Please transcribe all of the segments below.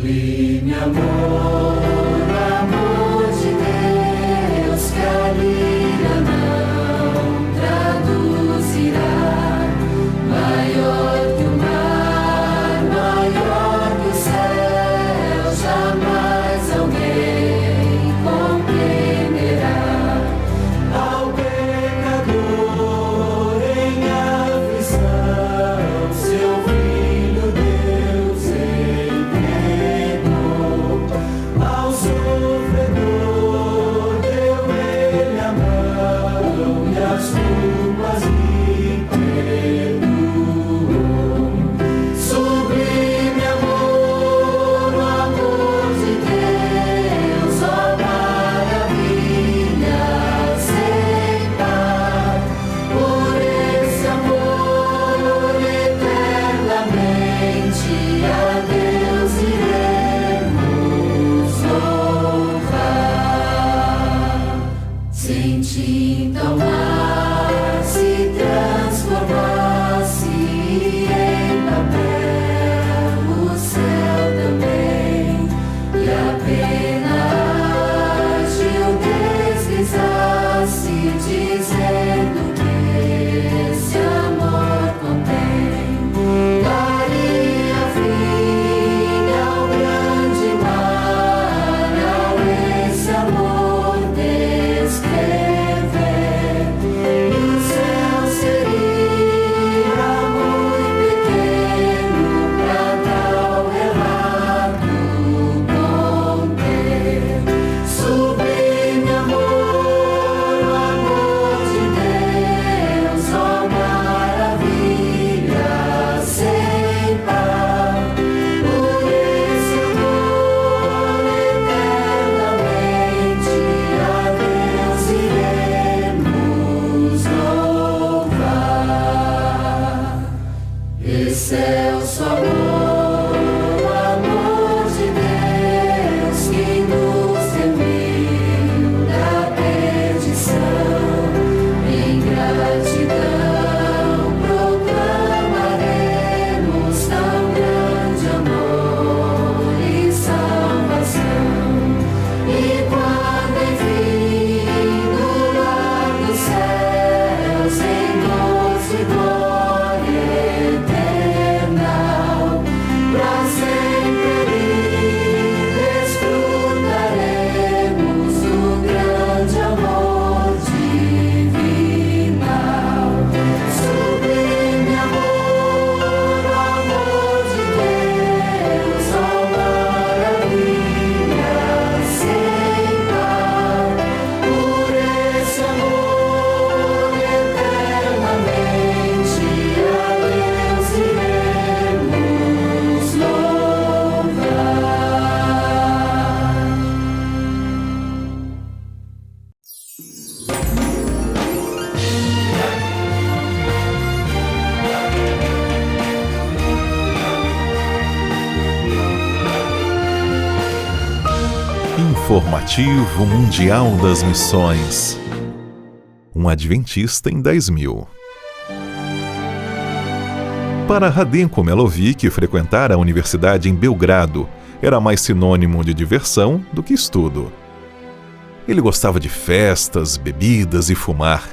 Sublime amor, amor de Deus que a língua não traduzirá. Maior que o mar, maior que o céu, jamais alguém compreenderá. Ao pecador em aflição, seu Filho Deus entregou. Ao sofredor deu Ele a mão e as culpas lhe perdoou. Sublime amor, o amor de Deus, ó maravilha sem par. Por esse amor eternamente a Deus iremos louvar. Senti então mar se transformasse em papel, o céu também, e apenas Gil deslizasse, dizendo que esse amor contém. Daria fim ao grande mar, ao esse amor descrever, e o céu seria muito pequeno pra tal relato conter. Sublime amor, o amor de Deus, ó maravilha sem par. Por esse amor eternamente a Deus iremos louvar. Excelso amor, o amor de Deus que nos remiu da perdição. Em gratidão proclamaremos tão grande amor e salvação. E quando enfim do lar dos céus, em doce glória eterna, pra sempre desfrutaremos do grande amor divinal. Sublime amor, o amor de Deus, ó maravilha sem par. Por esse amor eternamente a Deus iremos louvar. Informativo Mundial das Missões. Um adventista em 10.000. Para Radenko Melovic, frequentar a universidade em Belgrado era mais sinônimo de diversão do que estudo. Ele gostava de festas, bebidas e fumar,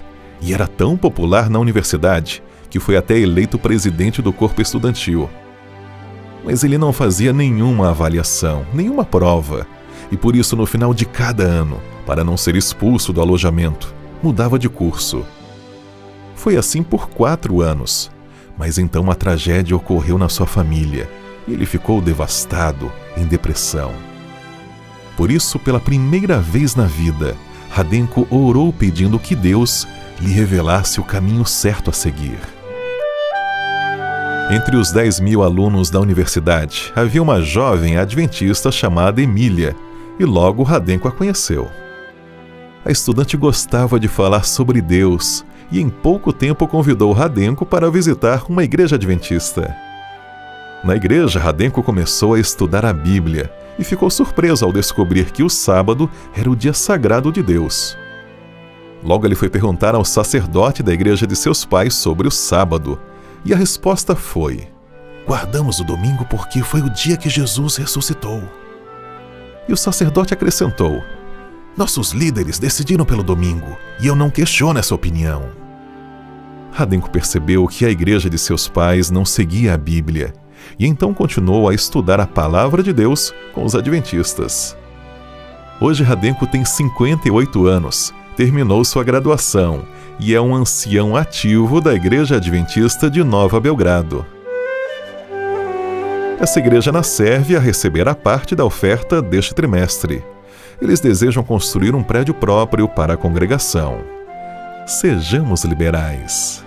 e era tão popular na universidade que foi até eleito presidente do corpo estudantil. Mas ele não fazia nenhuma avaliação, nenhuma prova, e por isso no final de cada ano, para não ser expulso do alojamento, mudava de curso. Foi assim por 4 anos, mas então a tragédia ocorreu na sua família e ele ficou devastado, em depressão. Por isso, pela primeira vez na vida, Radenko orou pedindo que Deus lhe revelasse o caminho certo a seguir. Entre os 10.000 alunos da universidade, havia uma jovem adventista chamada Emília, e logo Radenko a conheceu. A estudante gostava de falar sobre Deus e em pouco tempo convidou Radenko para visitar uma igreja adventista. Na igreja, Radenko começou a estudar a Bíblia e ficou surpreso ao descobrir que o sábado era o dia sagrado de Deus. Logo ele foi perguntar ao sacerdote da igreja de seus pais sobre o sábado, e a resposta foi: Guardamos o domingo porque foi o dia que Jesus ressuscitou. E o sacerdote acrescentou: nossos líderes decidiram pelo domingo e eu não questiono essa opinião. Radenko percebeu que a igreja de seus pais não seguia a Bíblia e então continuou a estudar a palavra de Deus com os adventistas. Hoje Radenko tem 58 anos, terminou sua graduação e é um ancião ativo da Igreja Adventista de Nova Belgrado. Essa igreja na Sérvia receberá parte da oferta deste trimestre. Eles desejam construir um prédio próprio para a congregação. Sejamos liberais.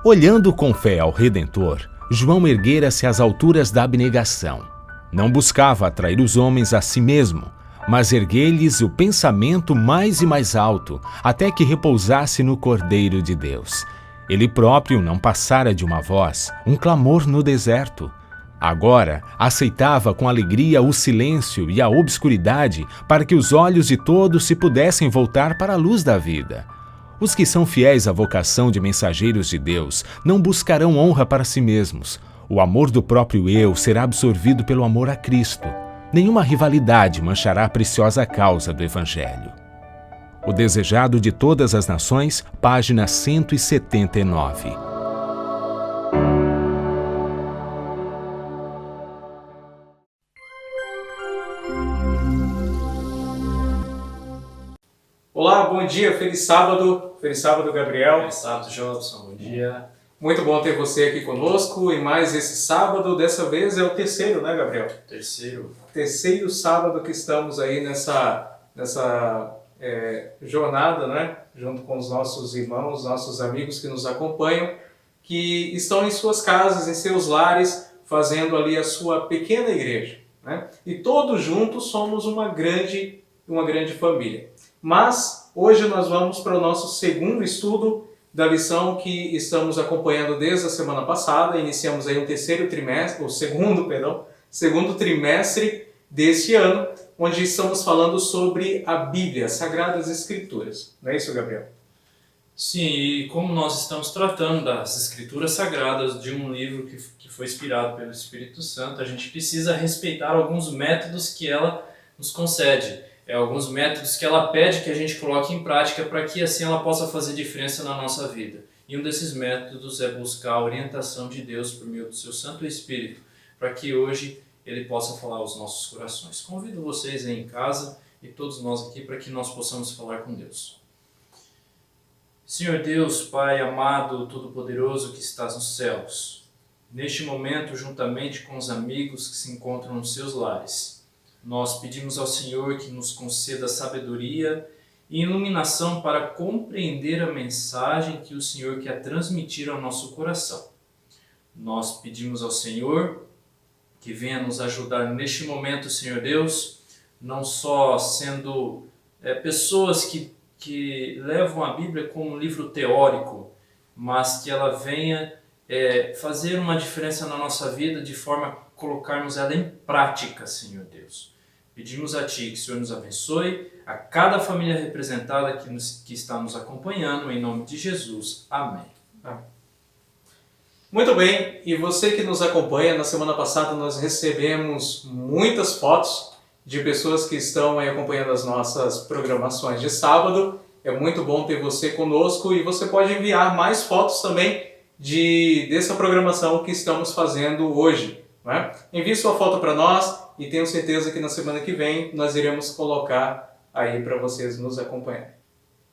Olhando com fé ao Redentor, João erguera-se às alturas da abnegação. Não buscava atrair os homens a si mesmo, mas erguer-lhes o pensamento mais e mais alto, até que repousasse no Cordeiro de Deus. Ele próprio não passara de uma voz, um clamor no deserto. Agora aceitava com alegria o silêncio e a obscuridade para que os olhos de todos se pudessem voltar para a luz da vida. Os que são fiéis à vocação de mensageiros de Deus não buscarão honra para si mesmos. O amor do próprio eu será absorvido pelo amor a Cristo. Nenhuma rivalidade manchará a preciosa causa do Evangelho. O Desejado de Todas as Nações, página 179. Olá, bom dia, feliz sábado, Gabriel. Feliz sábado, Jobson, bom dia. Muito bom ter você aqui conosco e mais esse sábado, dessa vez é o terceiro, né, Gabriel? Terceiro sábado que estamos aí nessa jornada, né, junto com os nossos irmãos, nossos amigos que nos acompanham, que estão em suas casas, em seus lares, fazendo ali a sua pequena igreja, né? E todos juntos somos uma grande família. Mas hoje nós vamos para o nosso segundo estudo da lição que estamos acompanhando desde a semana passada. Iniciamos aí segundo trimestre deste ano, onde estamos falando sobre a Bíblia, as Sagradas Escrituras. Não é isso, Gabriel? Sim, e como nós estamos tratando das Escrituras Sagradas, de um livro que foi inspirado pelo Espírito Santo, a gente precisa respeitar alguns métodos que ela nos concede. Alguns métodos que ela pede que a gente coloque em prática para que assim ela possa fazer diferença na nossa vida. E um desses métodos é buscar a orientação de Deus por meio do seu Santo Espírito, para que hoje Ele possa falar aos nossos corações. Convido vocês aí em casa e todos nós aqui para que nós possamos falar com Deus. Senhor Deus, Pai amado, Todo-Poderoso que estás nos céus, neste momento, juntamente com os amigos que se encontram nos seus lares, nós pedimos ao Senhor que nos conceda sabedoria e iluminação para compreender a mensagem que o Senhor quer transmitir ao nosso coração. Nós pedimos ao Senhor que venha nos ajudar neste momento, Senhor Deus, não só sendo pessoas que levam a Bíblia como um livro teórico, mas que ela venha fazer uma diferença na nossa vida de forma a colocarmos ela em prática, Senhor Deus. Pedimos a Ti que o Senhor nos abençoe, a cada família representada que está nos acompanhando, em nome de Jesus. Amém. Muito bem, e você que nos acompanha, na semana passada nós recebemos muitas fotos de pessoas que estão aí acompanhando as nossas programações de sábado. É muito bom ter você conosco e você pode enviar mais fotos também dessa programação que estamos fazendo hoje, né? Envie sua foto para nós e tenho certeza que na semana que vem nós iremos colocar aí para vocês nos acompanharem.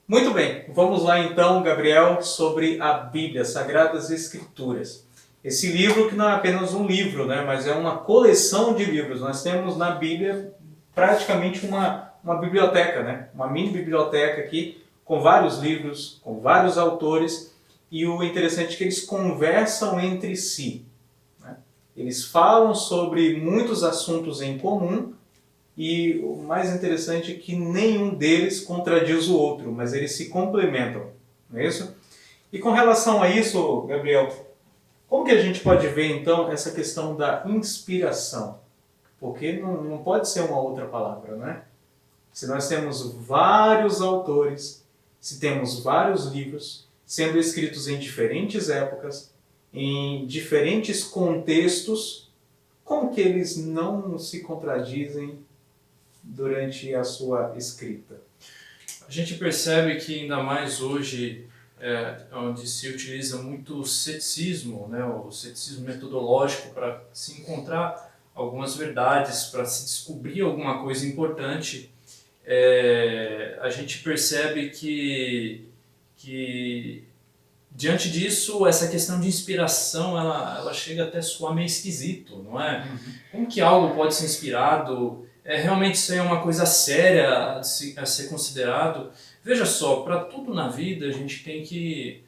Muito bem, vamos lá então, Gabriel, sobre a Bíblia, Sagradas Escrituras. Esse livro que não é apenas um livro, né, mas é uma coleção de livros. Nós temos na Bíblia praticamente uma biblioteca, né, uma mini biblioteca aqui, com vários livros, com vários autores, e o interessante é que eles conversam entre si. Eles falam sobre muitos assuntos em comum e o mais interessante é que nenhum deles contradiz o outro, mas eles se complementam, não é isso? E com relação a isso, Gabriel, Como que a gente pode ver, então, essa questão da inspiração? Porque não pode ser uma outra palavra, né? Se nós temos vários autores, se temos vários livros sendo escritos em diferentes épocas, em diferentes contextos, como que eles não se contradizem durante a sua escrita? A gente percebe que ainda mais hoje, onde se utiliza muito o ceticismo, né, o ceticismo metodológico para se encontrar algumas verdades, para se descobrir alguma coisa importante, a gente percebe que diante disso, essa questão de inspiração, ela chega até a soar meio esquisito, não é? Como que algo pode ser inspirado? Realmente isso aí é uma coisa séria a ser considerado. Veja só, para tudo na vida a gente tem que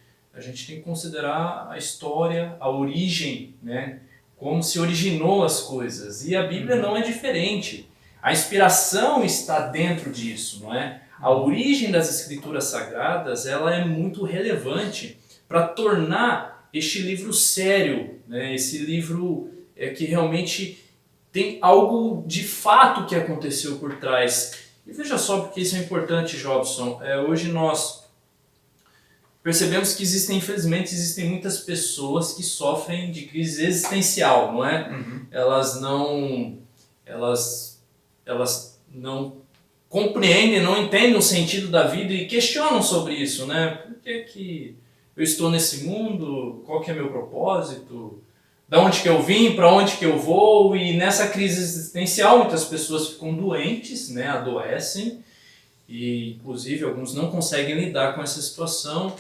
considerar a história, a origem, né? Como se originou as coisas. E a Bíblia não é diferente. A inspiração está dentro disso, não é? A origem das Escrituras Sagradas, ela é muito relevante para tornar este livro sério, né? Esse livro que realmente tem algo de fato que aconteceu por trás. E veja só porque isso é importante, Jobson. Hoje nós percebemos que infelizmente, existem muitas pessoas que sofrem de crise existencial, não é? Elas não compreendem, não entendem o sentido da vida e questionam sobre isso, né? Por que eu estou nesse mundo? Qual que é meu propósito? Da onde que eu vim? Para onde que eu vou? E nessa crise existencial muitas pessoas ficam doentes, né? Adoecem e inclusive alguns não conseguem lidar com essa situação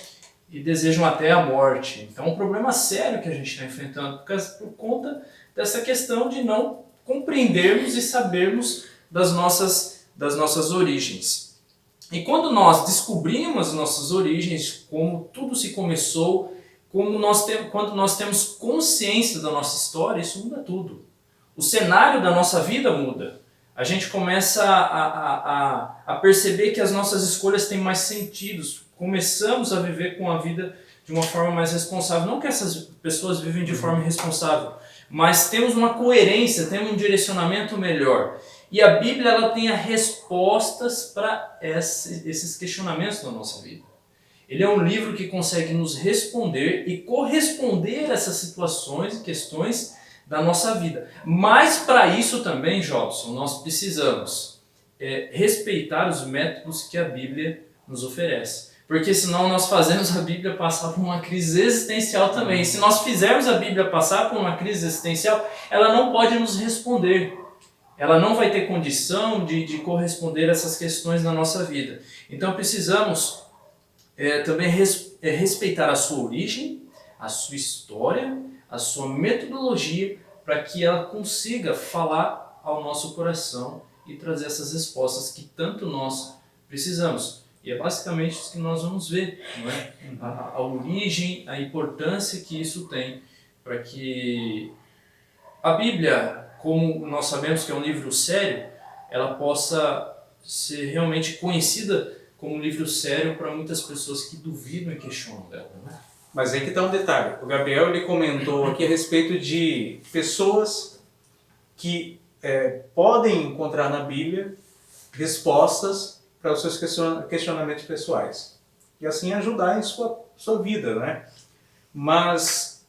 e desejam até a morte. Então é um problema sério que a gente está enfrentando por conta dessa questão de não compreendermos e sabermos das nossas origens. E quando nós descobrimos as nossas origens, como tudo se começou, quando nós temos consciência da nossa história, isso muda tudo. O cenário da nossa vida muda. A gente começa a perceber que as nossas escolhas têm mais sentidos. Começamos a viver com a vida de uma forma mais responsável. Não que essas pessoas vivem de forma irresponsável, mas temos uma coerência, temos um direcionamento melhor. E a Bíblia ela tem respostas para esses questionamentos da nossa vida. Ele é um livro que consegue nos responder e corresponder a essas situações e questões da nossa vida. Mas para isso também, Jobson, nós precisamos respeitar os métodos que a Bíblia nos oferece. Porque senão nós fazemos a Bíblia passar por uma crise existencial também. Se nós fizermos a Bíblia passar por uma crise existencial, ela não pode nos responder. Ela não vai ter condição de corresponder a essas questões na nossa vida. Então precisamos também respeitar a sua origem, a sua história, a sua metodologia, para que ela consiga falar ao nosso coração e trazer essas respostas que tanto nós precisamos. E é basicamente isso que nós vamos ver, não é? A origem, a importância que isso tem para que a Bíblia, como nós sabemos que é um livro sério, ela possa ser realmente conhecida como um livro sério para muitas pessoas que duvidam e questionam dela, né? Mas aí que está um detalhe. O Gabriel ele comentou aqui a respeito de pessoas que podem encontrar na Bíblia respostas para os seus questionamentos pessoais e assim ajudar em sua vida, né? Mas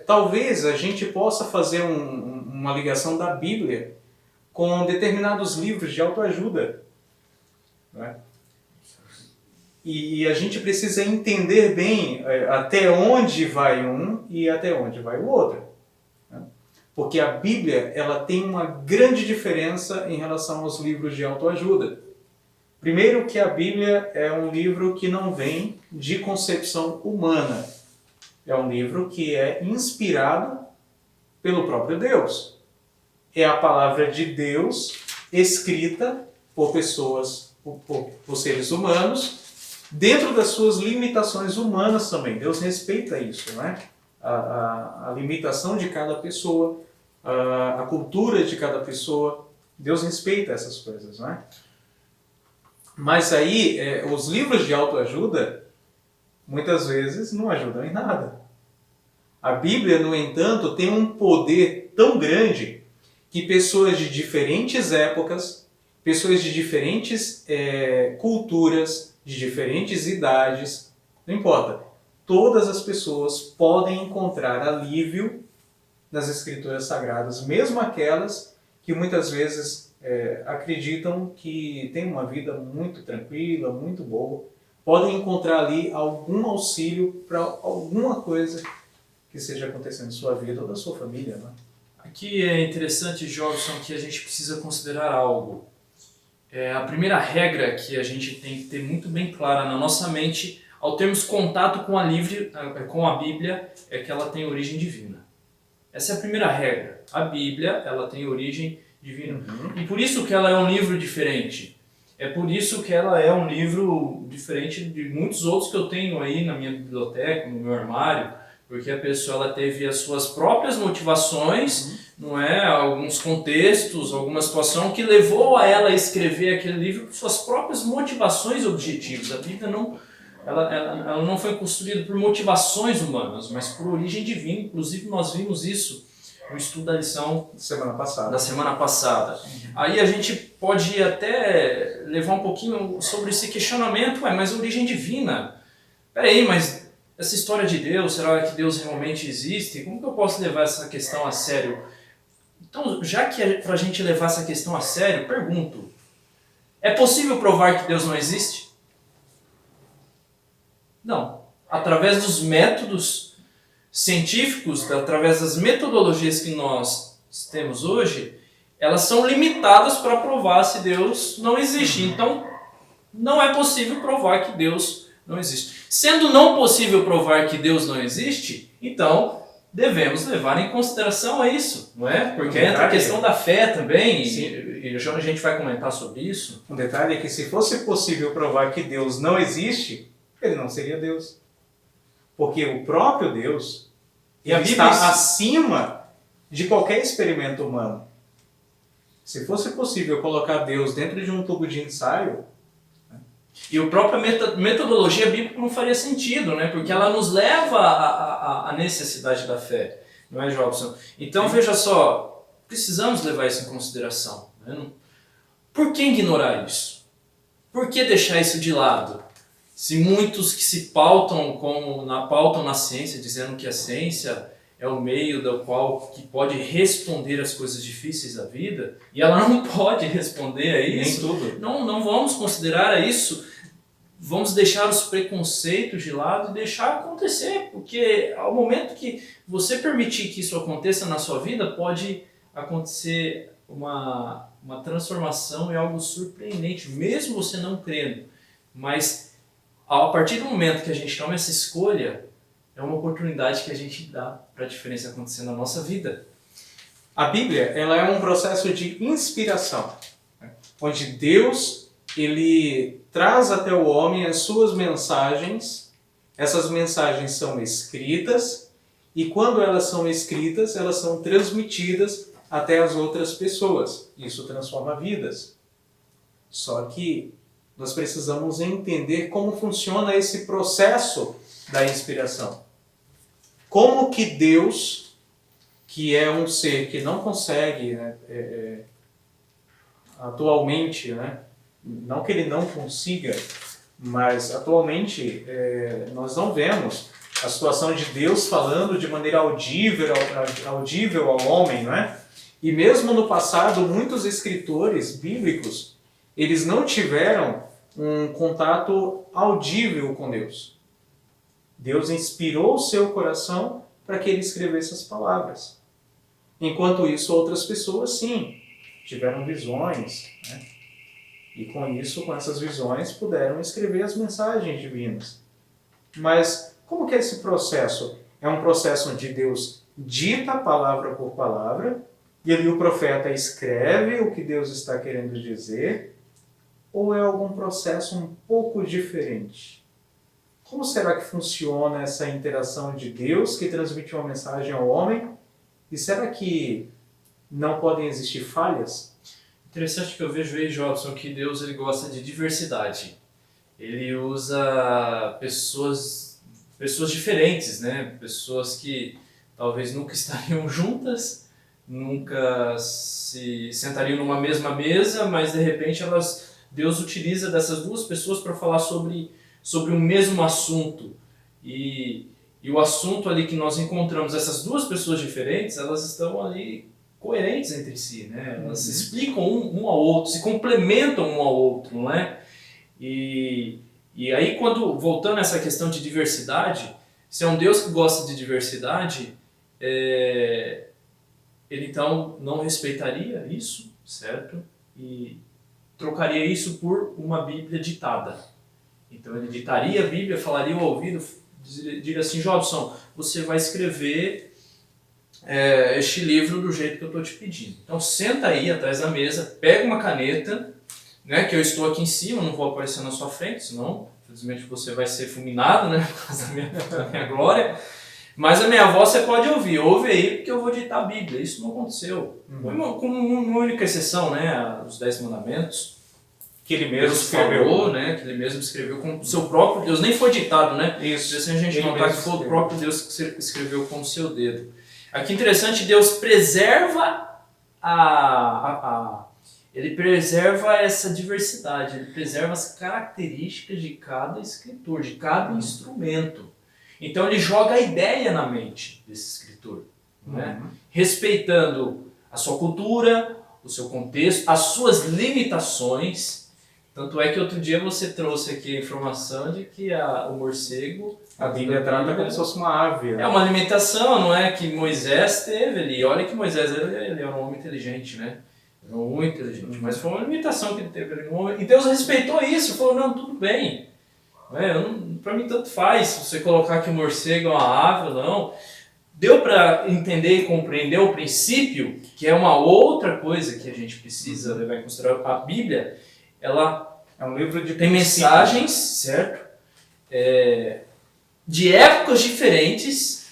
talvez a gente possa fazer uma ligação da Bíblia com determinados livros de autoajuda, né? E a gente precisa entender bem até onde vai um e até onde vai o outro, né? Porque a Bíblia ela tem uma grande diferença em relação aos livros de autoajuda. Primeiro que a Bíblia é um livro que não vem de concepção humana. É um livro que é inspirado pelo próprio Deus. É a palavra de Deus escrita por pessoas, por seres humanos, dentro das suas limitações humanas também. Deus respeita isso, né? A limitação de cada pessoa, a cultura de cada pessoa. Deus respeita essas coisas, né? Mas aí, os livros de autoajuda, muitas vezes, não ajudam em nada. A Bíblia, no entanto, tem um poder tão grande que pessoas de diferentes épocas, pessoas de diferentes culturas, de diferentes idades, não importa, todas as pessoas podem encontrar alívio nas Escrituras Sagradas, mesmo aquelas que muitas vezes acreditam que têm uma vida muito tranquila, muito boa, podem encontrar ali algum auxílio para alguma coisa que esteja acontecendo em sua vida ou da sua família, né? Aqui é interessante, Jobson, que a gente precisa considerar algo. A primeira regra que a gente tem que ter muito bem clara na nossa mente ao termos contato com a Bíblia é que ela tem origem divina. Essa é a primeira regra. A Bíblia, ela tem origem divina. E por isso que ela é um livro diferente. É por isso que ela é um livro diferente de muitos outros que eu tenho aí na minha biblioteca, no meu armário, porque a pessoa ela teve as suas próprias motivações, não é? Alguns contextos, alguma situação que levou a ela a escrever aquele livro por suas próprias motivações e objetivos. A Bíblia ela não foi construída por motivações humanas, mas por origem divina. Inclusive nós vimos isso no estudo da lição da semana passada. Aí a gente pode até levar um pouquinho sobre esse questionamento, mas origem divina. Peraí, mas essa história de Deus, será que Deus realmente existe? Como que eu posso levar essa questão a sério? Então, já que é para a gente levar essa questão a sério, pergunto, é possível provar que Deus não existe? Não. Através dos métodos científicos, através das metodologias que nós temos hoje, elas são limitadas para provar se Deus não existe. Então, não é possível provar que Deus não existe. Sendo não possível provar que Deus não existe, então devemos levar em consideração isso, não é? Porque entra a questão da fé também, e a gente vai comentar sobre isso. Um detalhe é que se fosse possível provar que Deus não existe, ele não seria Deus. Porque o próprio Deus está acima de qualquer experimento humano. Se fosse possível colocar Deus dentro de um tubo de ensaio, e a própria metodologia bíblica não faria sentido, né? Porque ela nos leva à necessidade da fé, não é, Jobson? Então, veja só, precisamos levar isso em consideração. Né? Por que ignorar isso? Por que deixar isso de lado? Se muitos que se pautam na ciência, dizendo que a ciência é o meio do qual que pode responder às coisas difíceis da vida, e ela não pode responder a isso. Nem tudo. Não vamos considerar isso, vamos deixar os preconceitos de lado e deixar acontecer, porque ao momento que você permitir que isso aconteça na sua vida, pode acontecer uma transformação e algo surpreendente, mesmo você não crendo. Mas a partir do momento que a gente toma essa escolha, é uma oportunidade que a gente dá para a diferença acontecer na nossa vida. A Bíblia, ela é um processo de inspiração, né? Onde Deus, ele traz até o homem as suas mensagens. Essas mensagens são escritas e quando elas são escritas, elas são transmitidas até as outras pessoas. Isso transforma vidas. Só que nós precisamos entender como funciona esse processo da inspiração. Como que Deus, que é um ser que não consegue, né, atualmente, né, não que ele não consiga, mas atualmente nós não vemos a situação de Deus falando de maneira audível ao homem, não é? E mesmo no passado, muitos escritores bíblicos, eles não tiveram um contato audível com Deus. Deus inspirou o seu coração para que ele escrevesse as palavras. Enquanto isso, outras pessoas, sim, tiveram visões, né? E com isso, com essas visões, puderam escrever as mensagens divinas. Mas como que é esse processo? É um processo onde Deus dita palavra por palavra, e ali o profeta escreve o que Deus está querendo dizer, ou é algum processo um pouco diferente? Como será que funciona essa interação de Deus que transmite uma mensagem ao homem? E será que não podem existir falhas? Interessante que eu vejo aí, Jobson, que Deus ele gosta de diversidade. Ele usa pessoas diferentes, né? Pessoas que talvez nunca estariam juntas, nunca se sentariam numa mesma mesa, mas de repente Deus utiliza dessas duas pessoas para falar sobre o mesmo assunto. E o assunto ali que nós encontramos, essas duas pessoas diferentes, elas estão ali coerentes entre si, né? Elas se explicam um ao outro, se complementam um ao outro, não é? E aí, voltando a essa questão de diversidade, se é um Deus que gosta de diversidade, ele então não respeitaria isso, certo? E trocaria isso por uma Bíblia ditada. Então ele ditaria a Bíblia, falaria ao ouvido, diria assim: Jobson, você vai escrever este livro do jeito que eu estou te pedindo. Então senta aí atrás da mesa, pega uma caneta, né, que eu estou aqui em cima, não vou aparecer na sua frente, senão infelizmente você vai ser fulminado, né, por causa da minha glória. Mas a minha voz você pode ouvir, ouve aí, porque eu vou ditar a Bíblia. Isso não aconteceu. Com uma única exceção, né, os 10 mandamentos, Que ele mesmo escreveu. Falou, né, que ele mesmo escreveu com o seu próprio Deus, nem foi ditado, né? Isso. Assim a gente Ele notar que mesmo foi o escreveu. próprio Deus que escreveu com o seu dedo. Aqui interessante, Deus preserva ele preserva essa diversidade, ele preserva as características de cada escritor, de cada instrumento. Então ele joga a ideia na mente desse escritor, né? Respeitando a sua cultura, o seu contexto, as suas limitações. Tanto é que outro dia você trouxe aqui a informação de que o morcego... A Bíblia trata como se fosse uma ave. Né? É uma limitação, não é? Que Moisés teve ali. Olha que Moisés ele era um homem inteligente, né? Era muito inteligente. Mas foi uma limitação que ele teve ali no homem. E Deus respeitou isso. Falou, não, tudo bem. Para mim tanto faz se você colocar que o morcego é uma ave ou não. Deu para entender e compreender o princípio, que é uma outra coisa que a gente precisa levar em consideração. A Bíblia, ela É um livro de tem princípios. mensagens, certo? De épocas diferentes,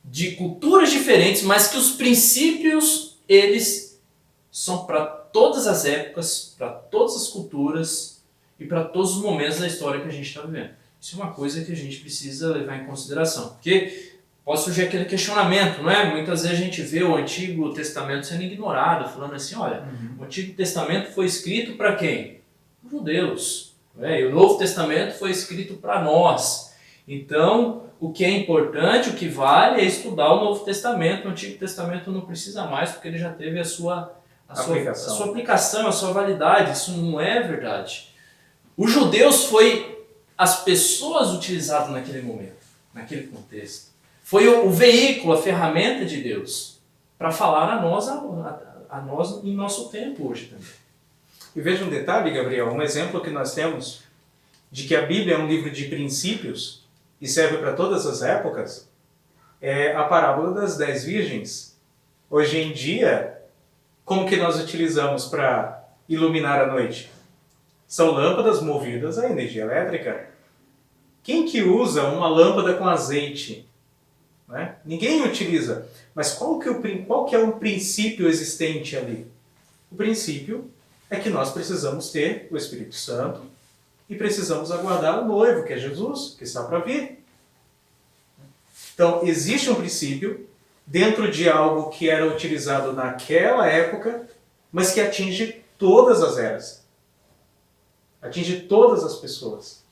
de culturas diferentes, mas que os princípios, eles são para todas as épocas, para todas as culturas e para todos os momentos da história que a gente está vivendo. Isso é uma coisa que a gente precisa levar em consideração, porque pode surgir aquele questionamento, não é? Muitas vezes a gente vê o Antigo Testamento sendo ignorado, falando assim, olha, o Antigo Testamento foi escrito para quem? Os judeus. E o Novo Testamento foi escrito para nós. Então, o que é importante, o que vale é estudar o Novo Testamento. O Antigo Testamento não precisa mais, porque ele já teve a sua aplicação, a sua validade. Isso não é verdade. Os judeus foi as pessoas utilizadas naquele momento, naquele contexto. Foi o veículo, a ferramenta de Deus para falar a nós em nosso tempo hoje também. E veja um detalhe, Gabriel, um exemplo que nós temos de que a Bíblia é um livro de princípios e serve para todas as épocas, é a parábola das 10 virgens. Hoje em dia, como que nós utilizamos para iluminar a noite? São lâmpadas movidas a energia elétrica. Quem que usa uma lâmpada com azeite? Né? Ninguém utiliza. Mas qual que é o princípio existente ali? O princípio é que nós precisamos ter o Espírito Santo e precisamos aguardar o noivo, que é Jesus, que está para vir. Então, existe um princípio dentro de algo que era utilizado naquela época, mas que atinge todas as eras. Atinge todas as pessoas.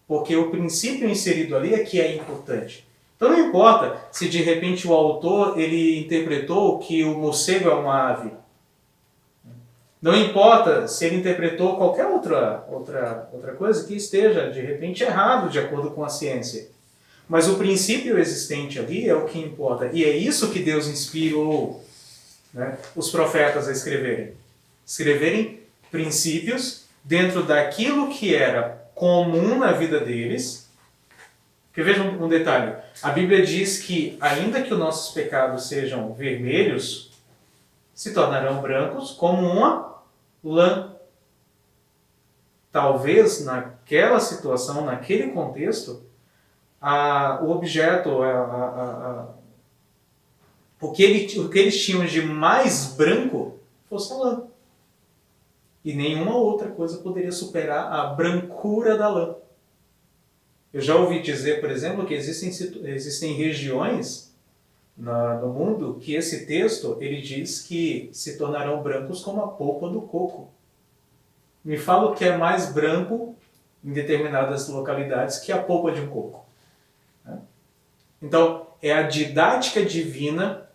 Porque o princípio inserido ali é que é importante. Então não importa se de repente o autor ele interpretou que o morcego é uma ave. Não importa se ele interpretou qualquer outra coisa que esteja de repente errado de acordo com a ciência. Mas o princípio existente ali é o que importa. E é isso que Deus inspirou, né, os profetas a escreverem. Escreverem princípios dentro daquilo que era comum na vida deles. Porque vejam um detalhe. A Bíblia diz que ainda que os nossos pecados sejam vermelhos, se tornarão brancos como uma lã. Talvez naquela situação, naquele contexto, o objeto, o que eles tinham de mais branco fosse a lã. E nenhuma outra coisa poderia superar a brancura da lã. Eu já ouvi dizer, por exemplo, que existem regiões no mundo que esse texto ele diz que se tornarão brancos como a polpa do coco. Me fala o que é mais branco em determinadas localidades que a polpa de um coco. Então, é a didática divina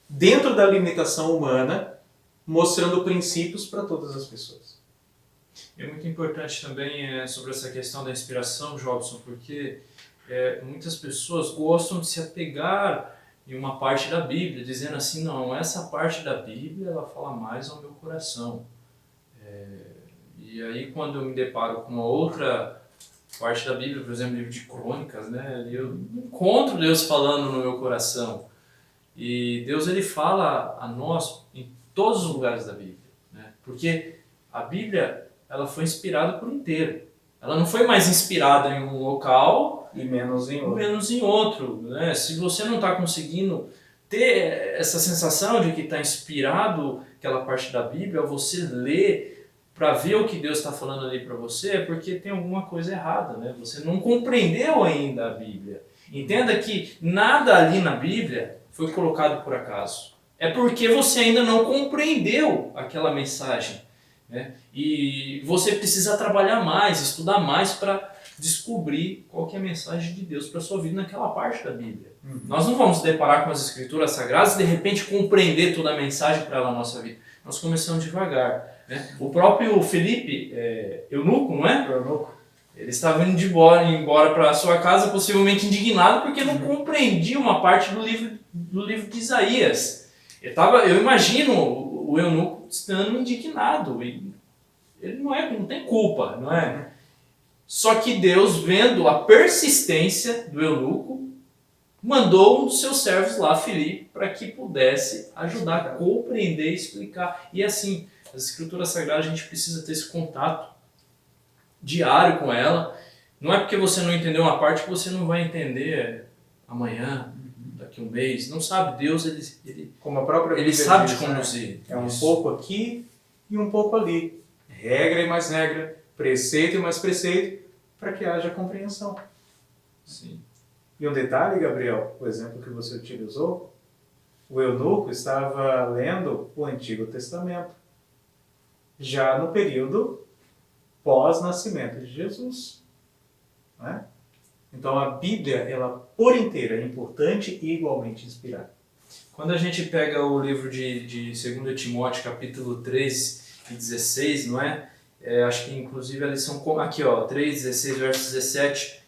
dentro da limitação humana, mostrando princípios para todas as pessoas. É muito importante também sobre essa questão da inspiração, Jobson, porque muitas pessoas gostam de se apegar em uma parte da Bíblia, dizendo assim, não, essa parte da Bíblia ela fala mais ao meu coração. E aí quando eu me deparo com uma outra parte da Bíblia, por exemplo, o livro de Crônicas, né, eu encontro Deus falando no meu coração. E Deus ele fala a nós em todos os lugares da Bíblia, né? Porque a Bíblia ela foi inspirada por inteiro. Ela não foi mais inspirada em um local E menos em outro. Né? Se você não está conseguindo ter essa sensação de que está inspirado aquela parte da Bíblia, você lê para ver o que Deus está falando ali para você, é porque tem alguma coisa errada. Né? Você não compreendeu ainda a Bíblia. Entenda que nada ali na Bíblia foi colocado por acaso. É porque você ainda não compreendeu aquela mensagem. Né? E você precisa trabalhar mais, estudar mais para descobrir qual que é a mensagem de Deus para a sua vida naquela parte da Bíblia. Nós não vamos deparar com as Escrituras Sagradas e de repente compreender toda a mensagem para ela na nossa vida. Nós começamos devagar. Né? O próprio Felipe, eunuco, não é? Eunuco. Ele estava indo embora para a sua casa, possivelmente indignado, porque não compreendia uma parte do livro de Isaías. Eu imagino o eunuco estando indignado. Ele não tem culpa, não é? Só que Deus, vendo a persistência do eunuco, mandou um dos seus servos lá, Filipe, para que pudesse ajudar a compreender e explicar. E assim, as Escrituras Sagradas, a gente precisa ter esse contato diário com ela. Não é porque você não entendeu uma parte que você não vai entender amanhã, daqui a um mês. Não sabe, Deus, Como a própria ele Bíblia sabe diz, te conduzir. É um Isso. pouco aqui e um pouco ali. Regra e mais regra, preceito e mais preceito, para que haja compreensão. Sim. E um detalhe, Gabriel, o exemplo que você utilizou, o eunuco estava lendo o Antigo Testamento, já no período pós-nascimento de Jesus. Né? Então a Bíblia, ela por inteira é importante e igualmente inspirada. Quando a gente pega o livro de 2 Timóteo, capítulo 3 e 16, não é? Acho que inclusive a lição aqui, ó, 3, 16, verso 17,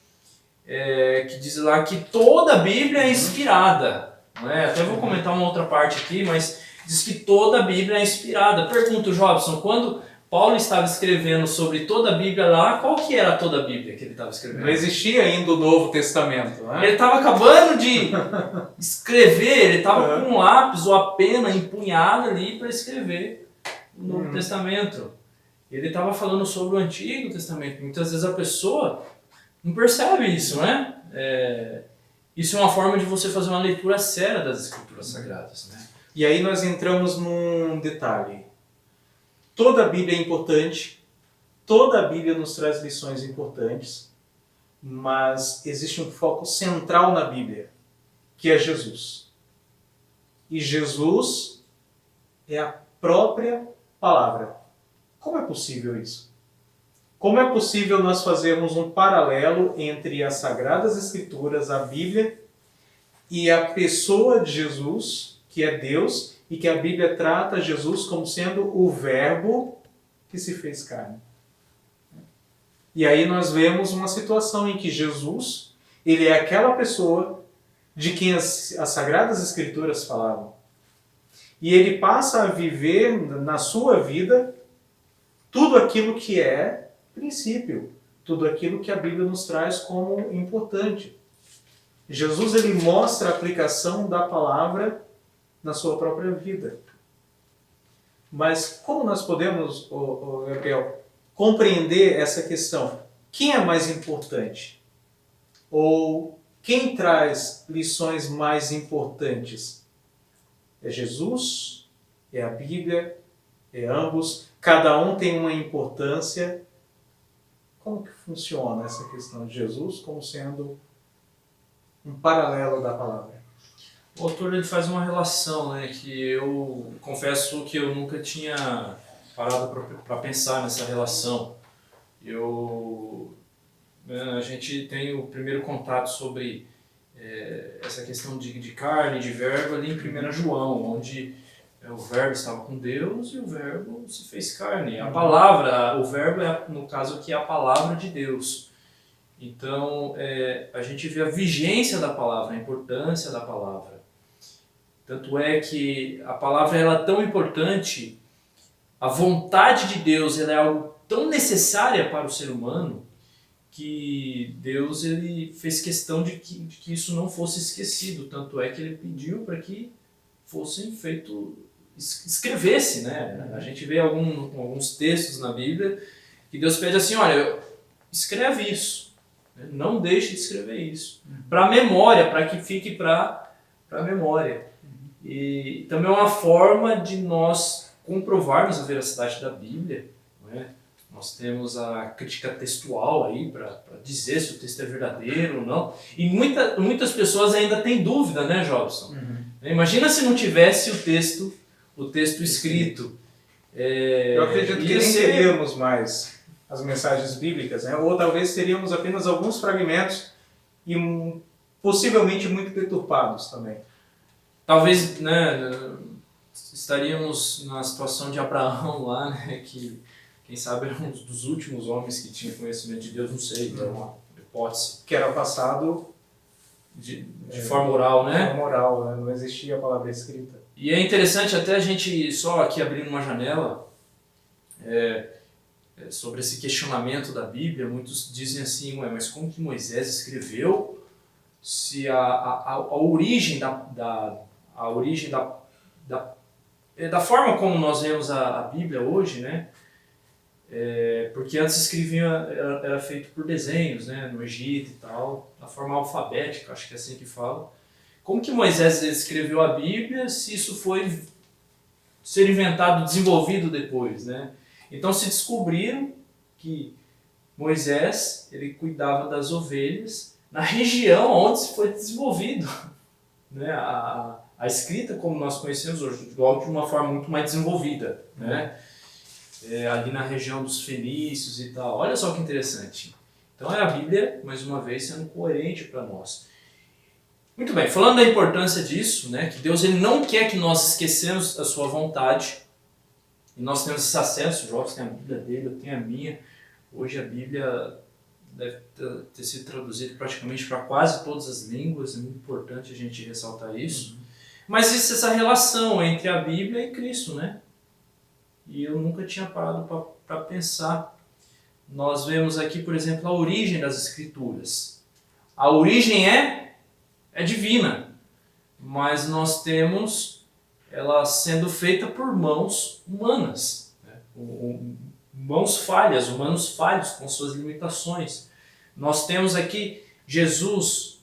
que diz lá que toda a Bíblia é inspirada. Não é? Até vou comentar uma outra parte aqui, mas diz que toda a Bíblia é inspirada. Pergunto, Jobson, quando Paulo estava escrevendo sobre toda a Bíblia lá, qual que era toda a Bíblia que ele estava escrevendo? Não existia ainda o Novo Testamento. Né? Ele estava acabando de escrever, ele estava com um lápis ou a pena empunhada ali para escrever o Novo Testamento. Ele estava falando sobre o Antigo Testamento. Muitas vezes a pessoa não percebe isso, né? Isso é uma forma de você fazer uma leitura séria das Escrituras Sagradas. Né? E aí nós entramos num detalhe. Toda a Bíblia é importante, toda a Bíblia nos traz lições importantes, mas existe um foco central na Bíblia, que é Jesus. E Jesus é a própria palavra. Como é possível isso? Como é possível nós fazermos um paralelo entre as Sagradas Escrituras, a Bíblia, e a pessoa de Jesus, que é Deus, e que a Bíblia trata Jesus como sendo o Verbo que se fez carne? E aí nós vemos uma situação em que Jesus, ele é aquela pessoa de quem as Sagradas Escrituras falavam. E ele passa a viver na sua vida tudo aquilo que é princípio, tudo aquilo que a Bíblia nos traz como importante. Jesus, ele mostra a aplicação da palavra na sua própria vida. Mas como nós podemos, Gabriel, compreender essa questão? Quem é mais importante? Ou quem traz lições mais importantes? É Jesus? É a Bíblia? É ambos? Cada um tem uma importância. como que funciona essa questão de Jesus como sendo um paralelo da palavra? O autor ele faz uma relação, né, que eu confesso que eu nunca tinha parado para pensar nessa relação. A gente tem o primeiro contato sobre essa questão de carne, de verbo ali em 1 João, onde o verbo estava com Deus e o verbo se fez carne. A palavra, o verbo é, no caso aqui, a palavra de Deus. Então, a gente vê a vigência da palavra, a importância da palavra. Tanto é que a palavra ela é tão importante, a vontade de Deus ela é algo tão necessária para o ser humano, que Deus ele fez questão de que isso não fosse esquecido. Tanto é que ele pediu para que fossem feito, escrevesse, né? A gente vê alguns textos na Bíblia que Deus pede assim, olha, escreve isso, não deixe de escrever isso, para memória, para que fique para memória. E também é uma forma de nós comprovarmos a veracidade da Bíblia, não é? Nós temos a crítica textual aí para dizer se o texto é verdadeiro ou não. E muitas pessoas ainda têm dúvida, né, Jobson? Imagina se não tivesse o texto escrito. Eu acredito que nem teríamos mais as mensagens bíblicas, né? Ou talvez teríamos apenas alguns fragmentos e possivelmente muito deturpados também. Talvez, né, estaríamos na situação de Abraão lá, né, que quem sabe era um dos últimos homens que tinha conhecimento de Deus, não sei, é uma hipótese. Que era passado de forma oral, né? De forma oral, né? Não existia a palavra escrita. E é interessante até a gente, só aqui abrindo uma janela, sobre esse questionamento da Bíblia, muitos dizem assim, mas como que Moisés escreveu se a origem da forma como nós vemos a Bíblia hoje, né? Porque antes escreviam, era feito por desenhos, né, no Egito e tal, da forma alfabética, acho que é assim que fala. Como que Moisés escreveu a Bíblia se isso foi ser inventado, desenvolvido depois, né? Então se descobriram que Moisés ele cuidava das ovelhas na região onde foi desenvolvido, né, a escrita como nós conhecemos hoje, de uma forma muito mais desenvolvida, né? Ali na região dos fenícios e tal. Olha só que interessante. Então é a Bíblia, mais uma vez, sendo coerente para nós. Muito bem, falando da importância disso, né, que Deus ele não quer que nós esqueçamos a sua vontade, e nós temos esse acesso, o Jobs tem a Bíblia dele, eu tenho a minha. Hoje a Bíblia deve ter sido traduzida praticamente para quase todas as línguas, é muito importante a gente ressaltar isso. Mas existe essa relação entre a Bíblia e Cristo, né? E eu nunca tinha parado para pensar. Nós vemos aqui, por exemplo, a origem das Escrituras. A origem é divina, mas nós temos ela sendo feita por mãos humanas, né? Mãos falhas, humanos falhos com suas limitações. Nós temos aqui Jesus,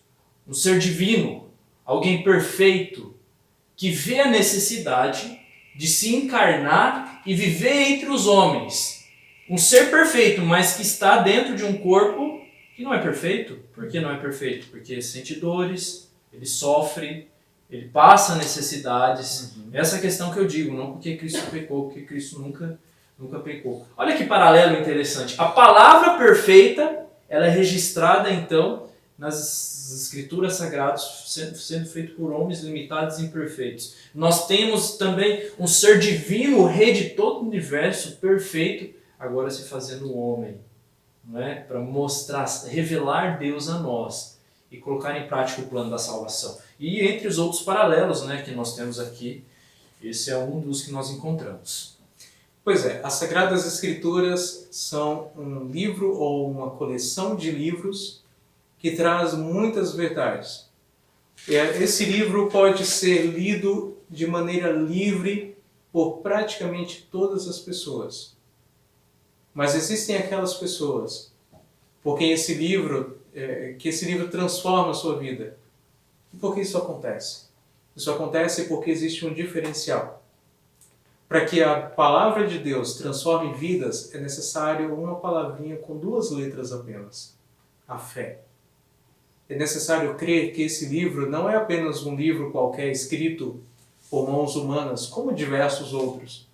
um ser divino, alguém perfeito, que vê a necessidade de se encarnar e viver entre os homens. Um ser perfeito, mas que está dentro de um corpo que não é perfeito. Por que não é perfeito? Porque ele sente dores, ele sofre, ele passa necessidades. Essa é a questão que eu digo, não porque Cristo pecou, porque Cristo nunca pecou. Olha que paralelo interessante. A palavra perfeita, ela é registrada então nas Escrituras Sagradas, sendo feito por homens limitados e imperfeitos. Nós temos também um ser divino, o rei de todo o universo, perfeito, agora se fazendo homem, não é? Para mostrar, revelar Deus a nós e colocar em prática o plano da salvação. E entre os outros paralelos, né, que nós temos aqui, esse é um dos que nós encontramos. Pois é, as Sagradas Escrituras são um livro ou uma coleção de livros que traz muitas verdades. Esse livro pode ser lido de maneira livre por praticamente todas as pessoas. Mas existem aquelas pessoas por quem esse livro transforma a sua vida. E por que isso acontece? Isso acontece porque existe um diferencial. Para que a palavra de Deus transforme vidas, é necessário uma palavrinha com 2 letras apenas: a fé. É necessário crer que esse livro não é apenas um livro qualquer escrito por mãos humanas, como diversos outros,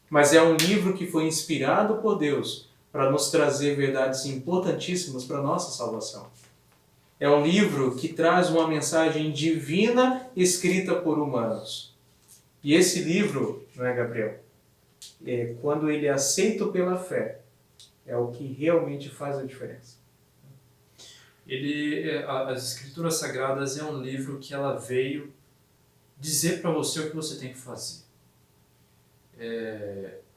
mas é um livro que foi inspirado por Deus para nos trazer verdades importantíssimas para a nossa salvação. É um livro que traz uma mensagem divina escrita por humanos. E esse livro, não é, Gabriel? Quando ele é aceito pela fé, é o que realmente faz a diferença. As Escrituras Sagradas é um livro que ela veio dizer para você o que você tem que fazer.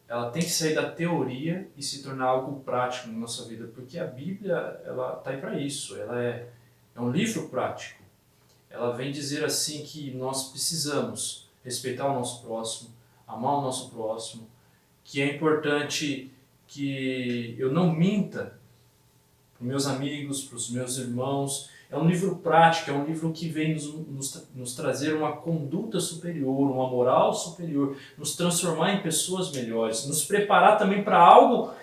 Ela tem que sair da teoria e se tornar algo prático na nossa vida, porque a Bíblia ela está aí para isso. Ela é um livro prático. Ela vem dizer assim que nós precisamos respeitar o nosso próximo, amar o nosso próximo, que é importante que eu não minta para os meus amigos, para os meus irmãos. É um livro prático, é um livro que vem nos trazer uma conduta superior, uma moral superior, nos transformar em pessoas melhores, nos preparar também para algo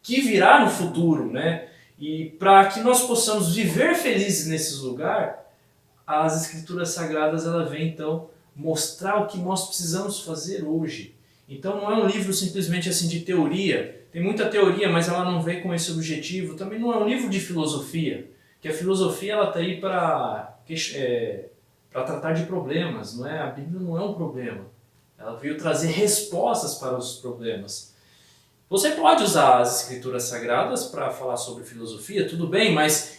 que virá no futuro, né? E para que nós possamos viver felizes nesse lugar, as Escrituras Sagradas ela vem então mostrar o que nós precisamos fazer hoje. Então não é um livro simplesmente assim de teoria. Tem muita teoria, mas ela não vem com esse objetivo. Também não é um livro de filosofia, que a filosofia ela está aí para tratar de problemas, não é? A Bíblia não é um problema. Ela veio trazer respostas para os problemas. Você pode usar as Escrituras Sagradas para falar sobre filosofia, tudo bem, mas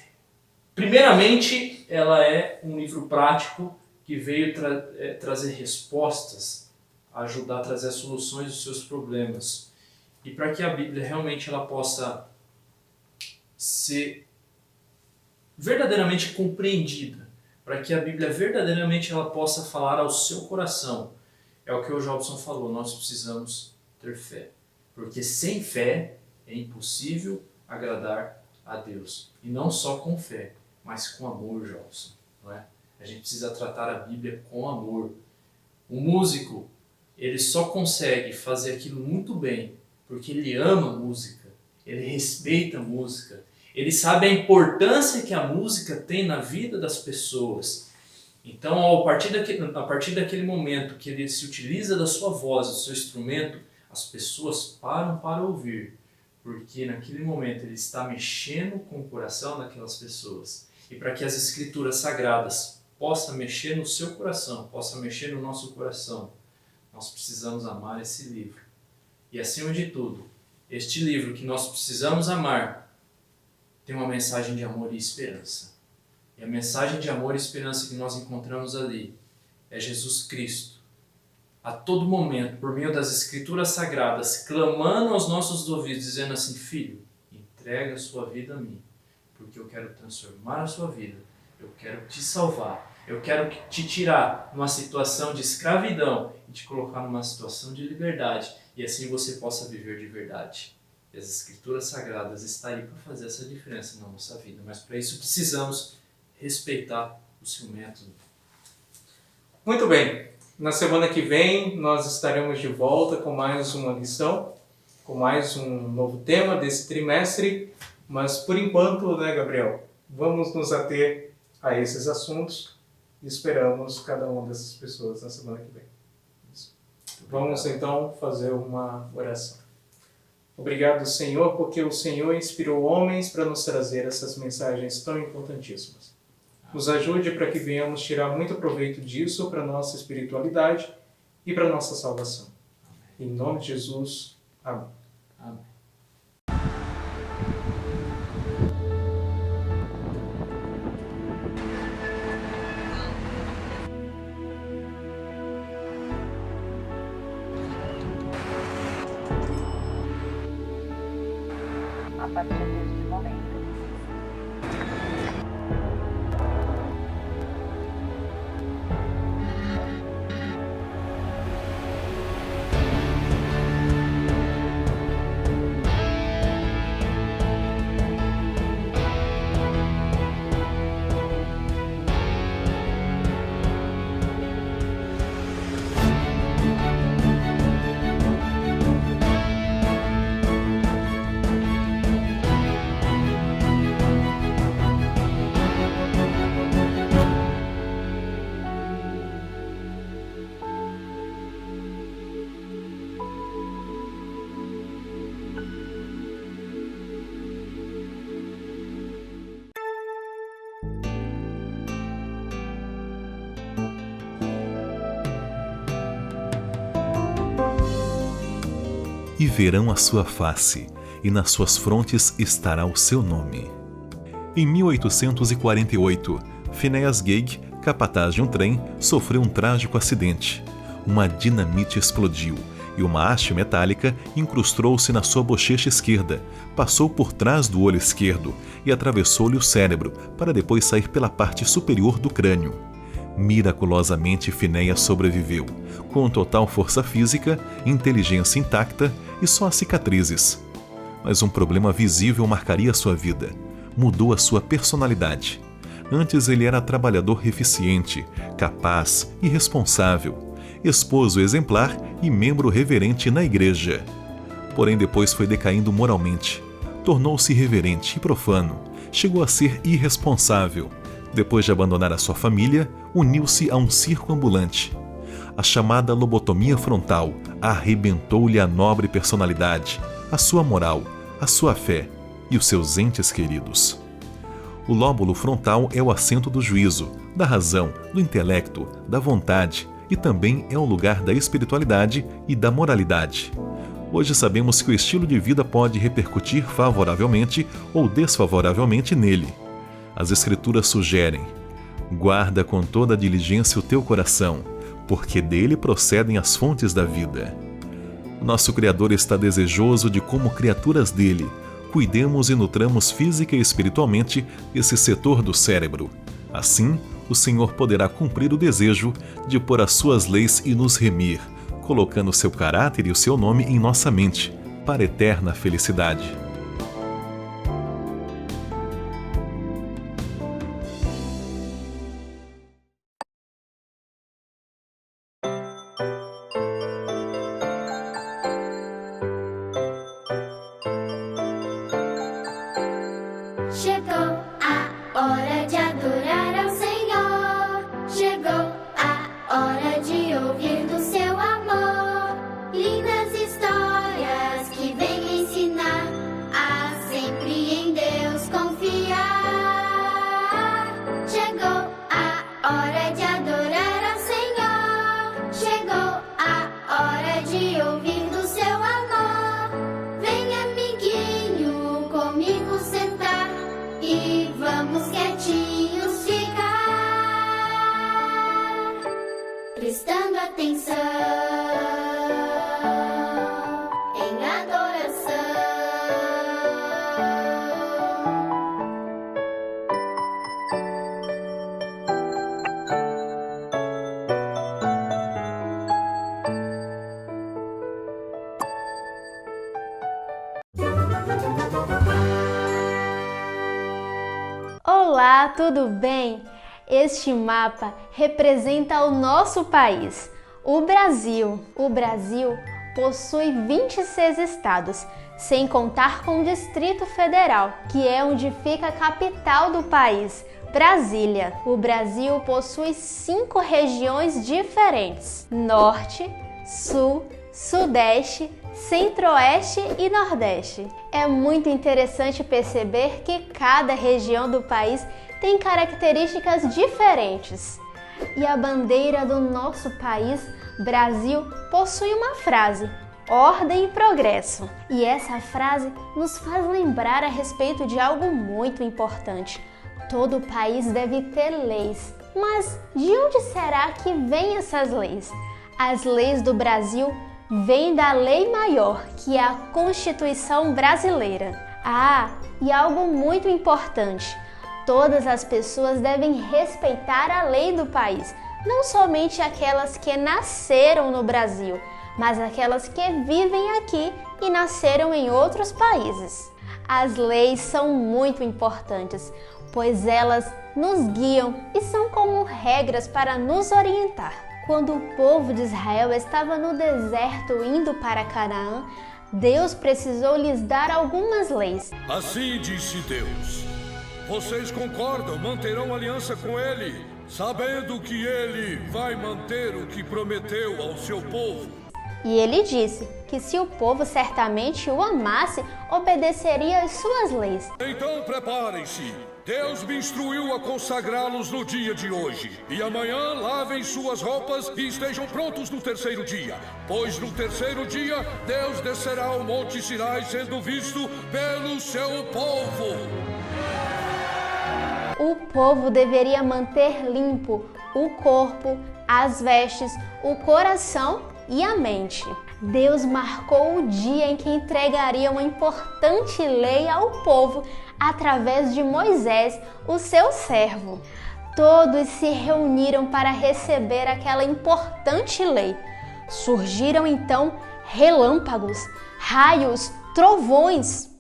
primeiramente ela é um livro prático que veio trazer respostas, ajudar a trazer soluções dos seus problemas. E para que a Bíblia realmente ela possa ser verdadeiramente compreendida, para que a Bíblia verdadeiramente ela possa falar ao seu coração, é o que o Jobson falou, nós precisamos ter fé. Porque sem fé é impossível agradar a Deus. E não só com fé, mas com amor, Jobson, não é? A gente precisa tratar a Bíblia com amor. O músico, ele só consegue fazer aquilo muito bem porque ele ama a música, ele respeita a música, ele sabe a importância que a música tem na vida das pessoas. Então, a partir daquele momento que ele se utiliza da sua voz, do seu instrumento, as pessoas param para ouvir, porque naquele momento ele está mexendo com o coração daquelas pessoas. E para que as Escrituras Sagradas possa mexer no seu coração, possa mexer no nosso coração, nós precisamos amar esse livro. E acima de tudo, este livro que nós precisamos amar tem uma mensagem de amor e esperança. E a mensagem de amor e esperança que nós encontramos ali é Jesus Cristo, a todo momento, por meio das Escrituras Sagradas, clamando aos nossos ouvidos, dizendo assim: filho, entrega a sua vida a mim, porque eu quero transformar a sua vida, eu quero te salvar, eu quero te tirar numa situação de escravidão e te colocar numa situação de liberdade, e assim você possa viver de verdade. E as Escrituras Sagradas estão aí para fazer essa diferença na nossa vida, mas para isso precisamos respeitar o seu método. Muito bem, na semana que vem nós estaremos de volta com mais uma lição, com mais um novo tema desse trimestre, mas por enquanto, né, Gabriel, vamos nos ater a esses assuntos e esperamos cada uma dessas pessoas na semana que vem. Vamos então fazer uma oração. Obrigado, Senhor, porque o Senhor inspirou homens para nos trazer essas mensagens tão importantíssimas. Nos ajude para que venhamos tirar muito proveito disso para a nossa espiritualidade e para a nossa salvação. Em nome de Jesus, amém. Amém. A partir deste momento, e verão a sua face, e nas suas frontes estará o seu nome. Em 1848, Phineas Gage, capataz de um trem, sofreu um trágico acidente. Uma dinamite explodiu e uma haste metálica incrustou-se na sua bochecha esquerda, passou por trás do olho esquerdo e atravessou-lhe o cérebro, para depois sair pela parte superior do crânio. Miraculosamente, Phineas sobreviveu, com total força física, inteligência intacta e só as cicatrizes. Mas um problema visível marcaria sua vida. Mudou a sua personalidade. Antes ele era trabalhador eficiente, capaz e responsável, esposo exemplar e membro reverente na igreja. Porém, depois foi decaindo moralmente. Tornou-se irreverente e profano. Chegou a ser irresponsável. Depois de abandonar a sua família, uniu-se a um circo ambulante. A chamada lobotomia frontal arrebentou-lhe a nobre personalidade, a sua moral, a sua fé e os seus entes queridos. O lóbulo frontal é o assento do juízo, da razão, do intelecto, da vontade e também é o lugar da espiritualidade e da moralidade. Hoje sabemos que o estilo de vida pode repercutir favoravelmente ou desfavoravelmente nele. As Escrituras sugerem: guarda com toda a diligência o teu coração, porque dele procedem as fontes da vida. Nosso Criador está desejoso de, como criaturas dele, cuidemos e nutramos física e espiritualmente esse setor do cérebro. Assim, o Senhor poderá cumprir o desejo de pôr as suas leis e nos remir, colocando seu caráter e o seu nome em nossa mente, para eterna felicidade. Chegou a hora de adorar ao Senhor. Chegou a hora de ouvir do seu amor. Lindas histórias que vêm ensinar a sempre em Deus confiar. Chegou a hora de adorar ao Senhor. Chegou a hora de ouvir do seu amor. Vem, amiguinho, comigo sentar e vamos quietinhos ficar, prestando atenção em adoração. Olá, tudo bem? Este mapa representa o nosso país, o Brasil. O Brasil possui 26 estados, sem contar com o Distrito Federal, que é onde fica a capital do país, Brasília. O Brasil possui 5 regiões diferentes: Norte, Sul, Sudeste, Centro-Oeste e Nordeste. É muito interessante perceber que cada região do país tem características diferentes. E a bandeira do nosso país, Brasil, possui uma frase: ordem e progresso. E essa frase nos faz lembrar a respeito de algo muito importante. Todo país deve ter leis. Mas de onde será que vêm essas leis? As leis do Brasil vêm da lei maior, que é a Constituição Brasileira. E algo muito importante: todas as pessoas devem respeitar a lei do país, não somente aquelas que nasceram no Brasil, mas aquelas que vivem aqui e nasceram em outros países. As leis são muito importantes, pois elas nos guiam e são como regras para nos orientar. Quando o povo de Israel estava no deserto indo para Canaã, Deus precisou lhes dar algumas leis. Assim disse Deus: vocês concordam, manterão aliança com Ele, sabendo que Ele vai manter o que prometeu ao seu povo. E ele disse que se o povo certamente o amasse, obedeceria às suas leis. Então preparem-se, Deus me instruiu a consagrá-los no dia de hoje. E amanhã lavem suas roupas e estejam prontos no terceiro dia. Pois no terceiro dia, Deus descerá ao Monte Sinai, sendo visto pelo seu povo. O povo deveria manter limpo o corpo, as vestes, o coração e a mente. Deus marcou o dia em que entregaria uma importante lei ao povo através de Moisés, o seu servo. Todos se reuniram para receber aquela importante lei. Surgiram então relâmpagos, raios, trovões.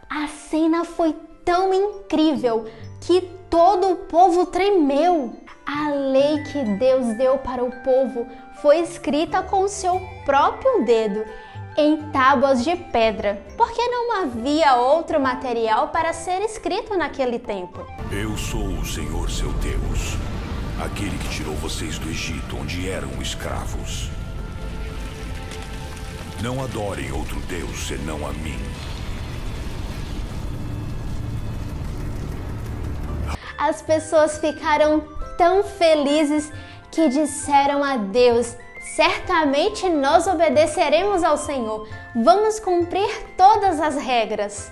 A cena foi tão incrível que todo o povo tremeu. A lei que Deus deu para o povo foi escrita com o seu próprio dedo em tábuas de pedra, porque não havia outro material para ser escrito naquele tempo. Eu sou o Senhor seu Deus, aquele que tirou vocês do Egito, onde eram escravos. Não adorem outro Deus senão a mim. As pessoas ficaram tão felizes que disseram a Deus: certamente nós obedeceremos ao Senhor, vamos cumprir todas as regras.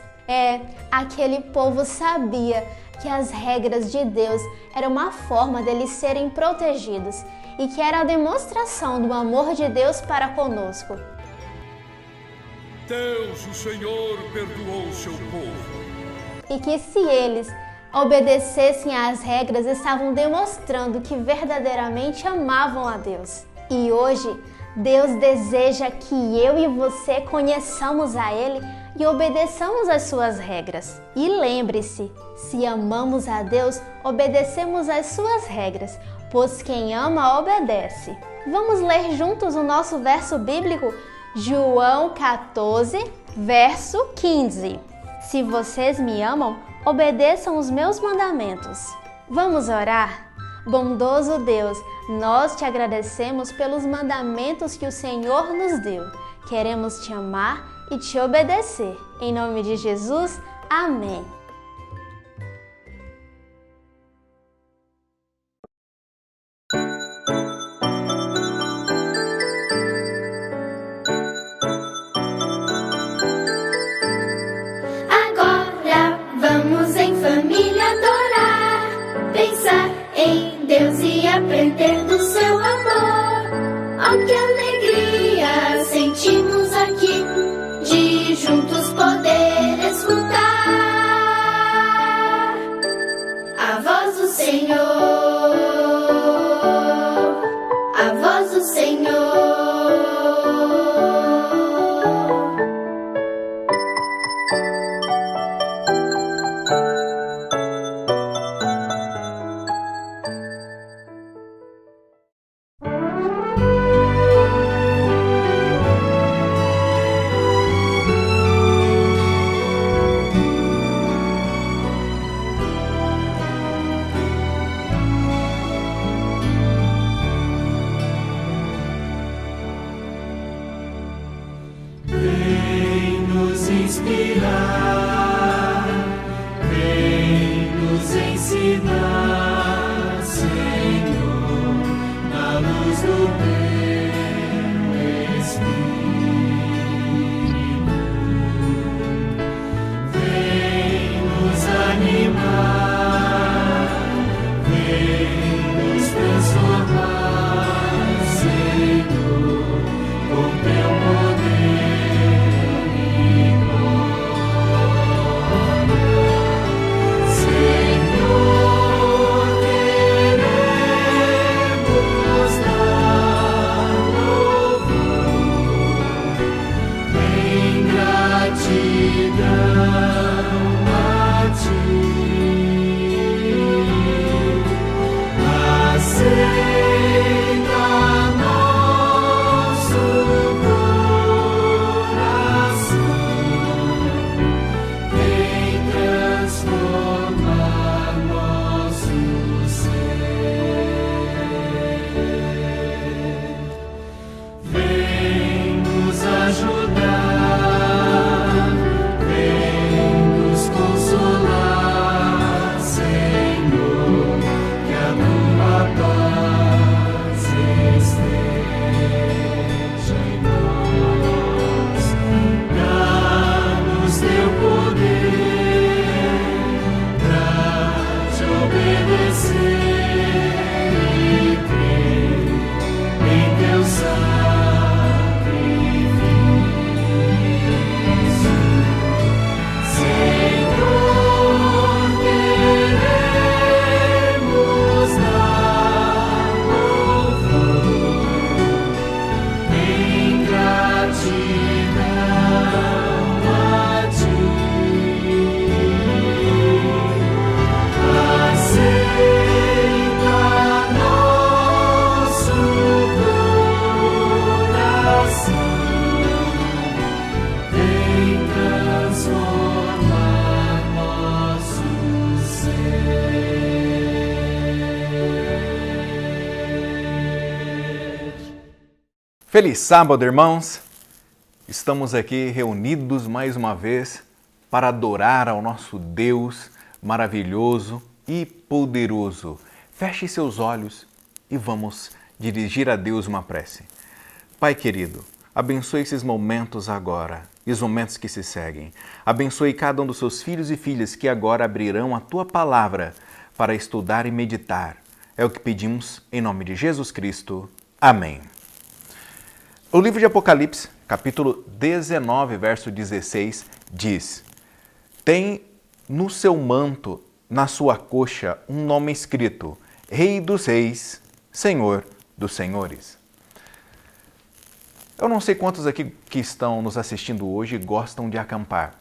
Aquele povo sabia que as regras de Deus eram uma forma deles serem protegidos e que era a demonstração do amor de Deus para conosco. Deus, o Senhor, perdoou o seu povo. E que se eles obedecessem às regras, estavam demonstrando que verdadeiramente amavam a Deus. E hoje, Deus deseja que eu e você conheçamos a Ele e obedeçamos às suas regras. E lembre-se, se amamos a Deus, obedecemos às suas regras, pois quem ama, obedece. Vamos ler juntos o nosso verso bíblico? João 14, verso 15. Se vocês me amam, obedeçam os meus mandamentos. Vamos orar? Bondoso Deus, nós te agradecemos pelos mandamentos que o Senhor nos deu. Queremos te amar e te obedecer. Em nome de Jesus, amém. Vamos em família adorar, pensar em Deus e aprender do seu amor. Oh, que alegria sentimos aqui de juntos poder escutar a voz do Senhor, a voz do Senhor. Feliz sábado, irmãos! Estamos aqui reunidos mais uma vez para adorar ao nosso Deus maravilhoso e poderoso. Feche seus olhos e vamos dirigir a Deus uma prece. Pai querido, abençoe esses momentos agora e os momentos que se seguem. Abençoe cada um dos seus filhos e filhas que agora abrirão a Tua palavra para estudar e meditar. É o que pedimos em nome de Jesus Cristo. Amém. O livro de Apocalipse, capítulo 19, verso 16, diz: tem no seu manto, na sua coxa, um nome escrito: Rei dos Reis, Senhor dos Senhores. Eu não sei quantos aqui que estão nos assistindo hoje gostam de acampar.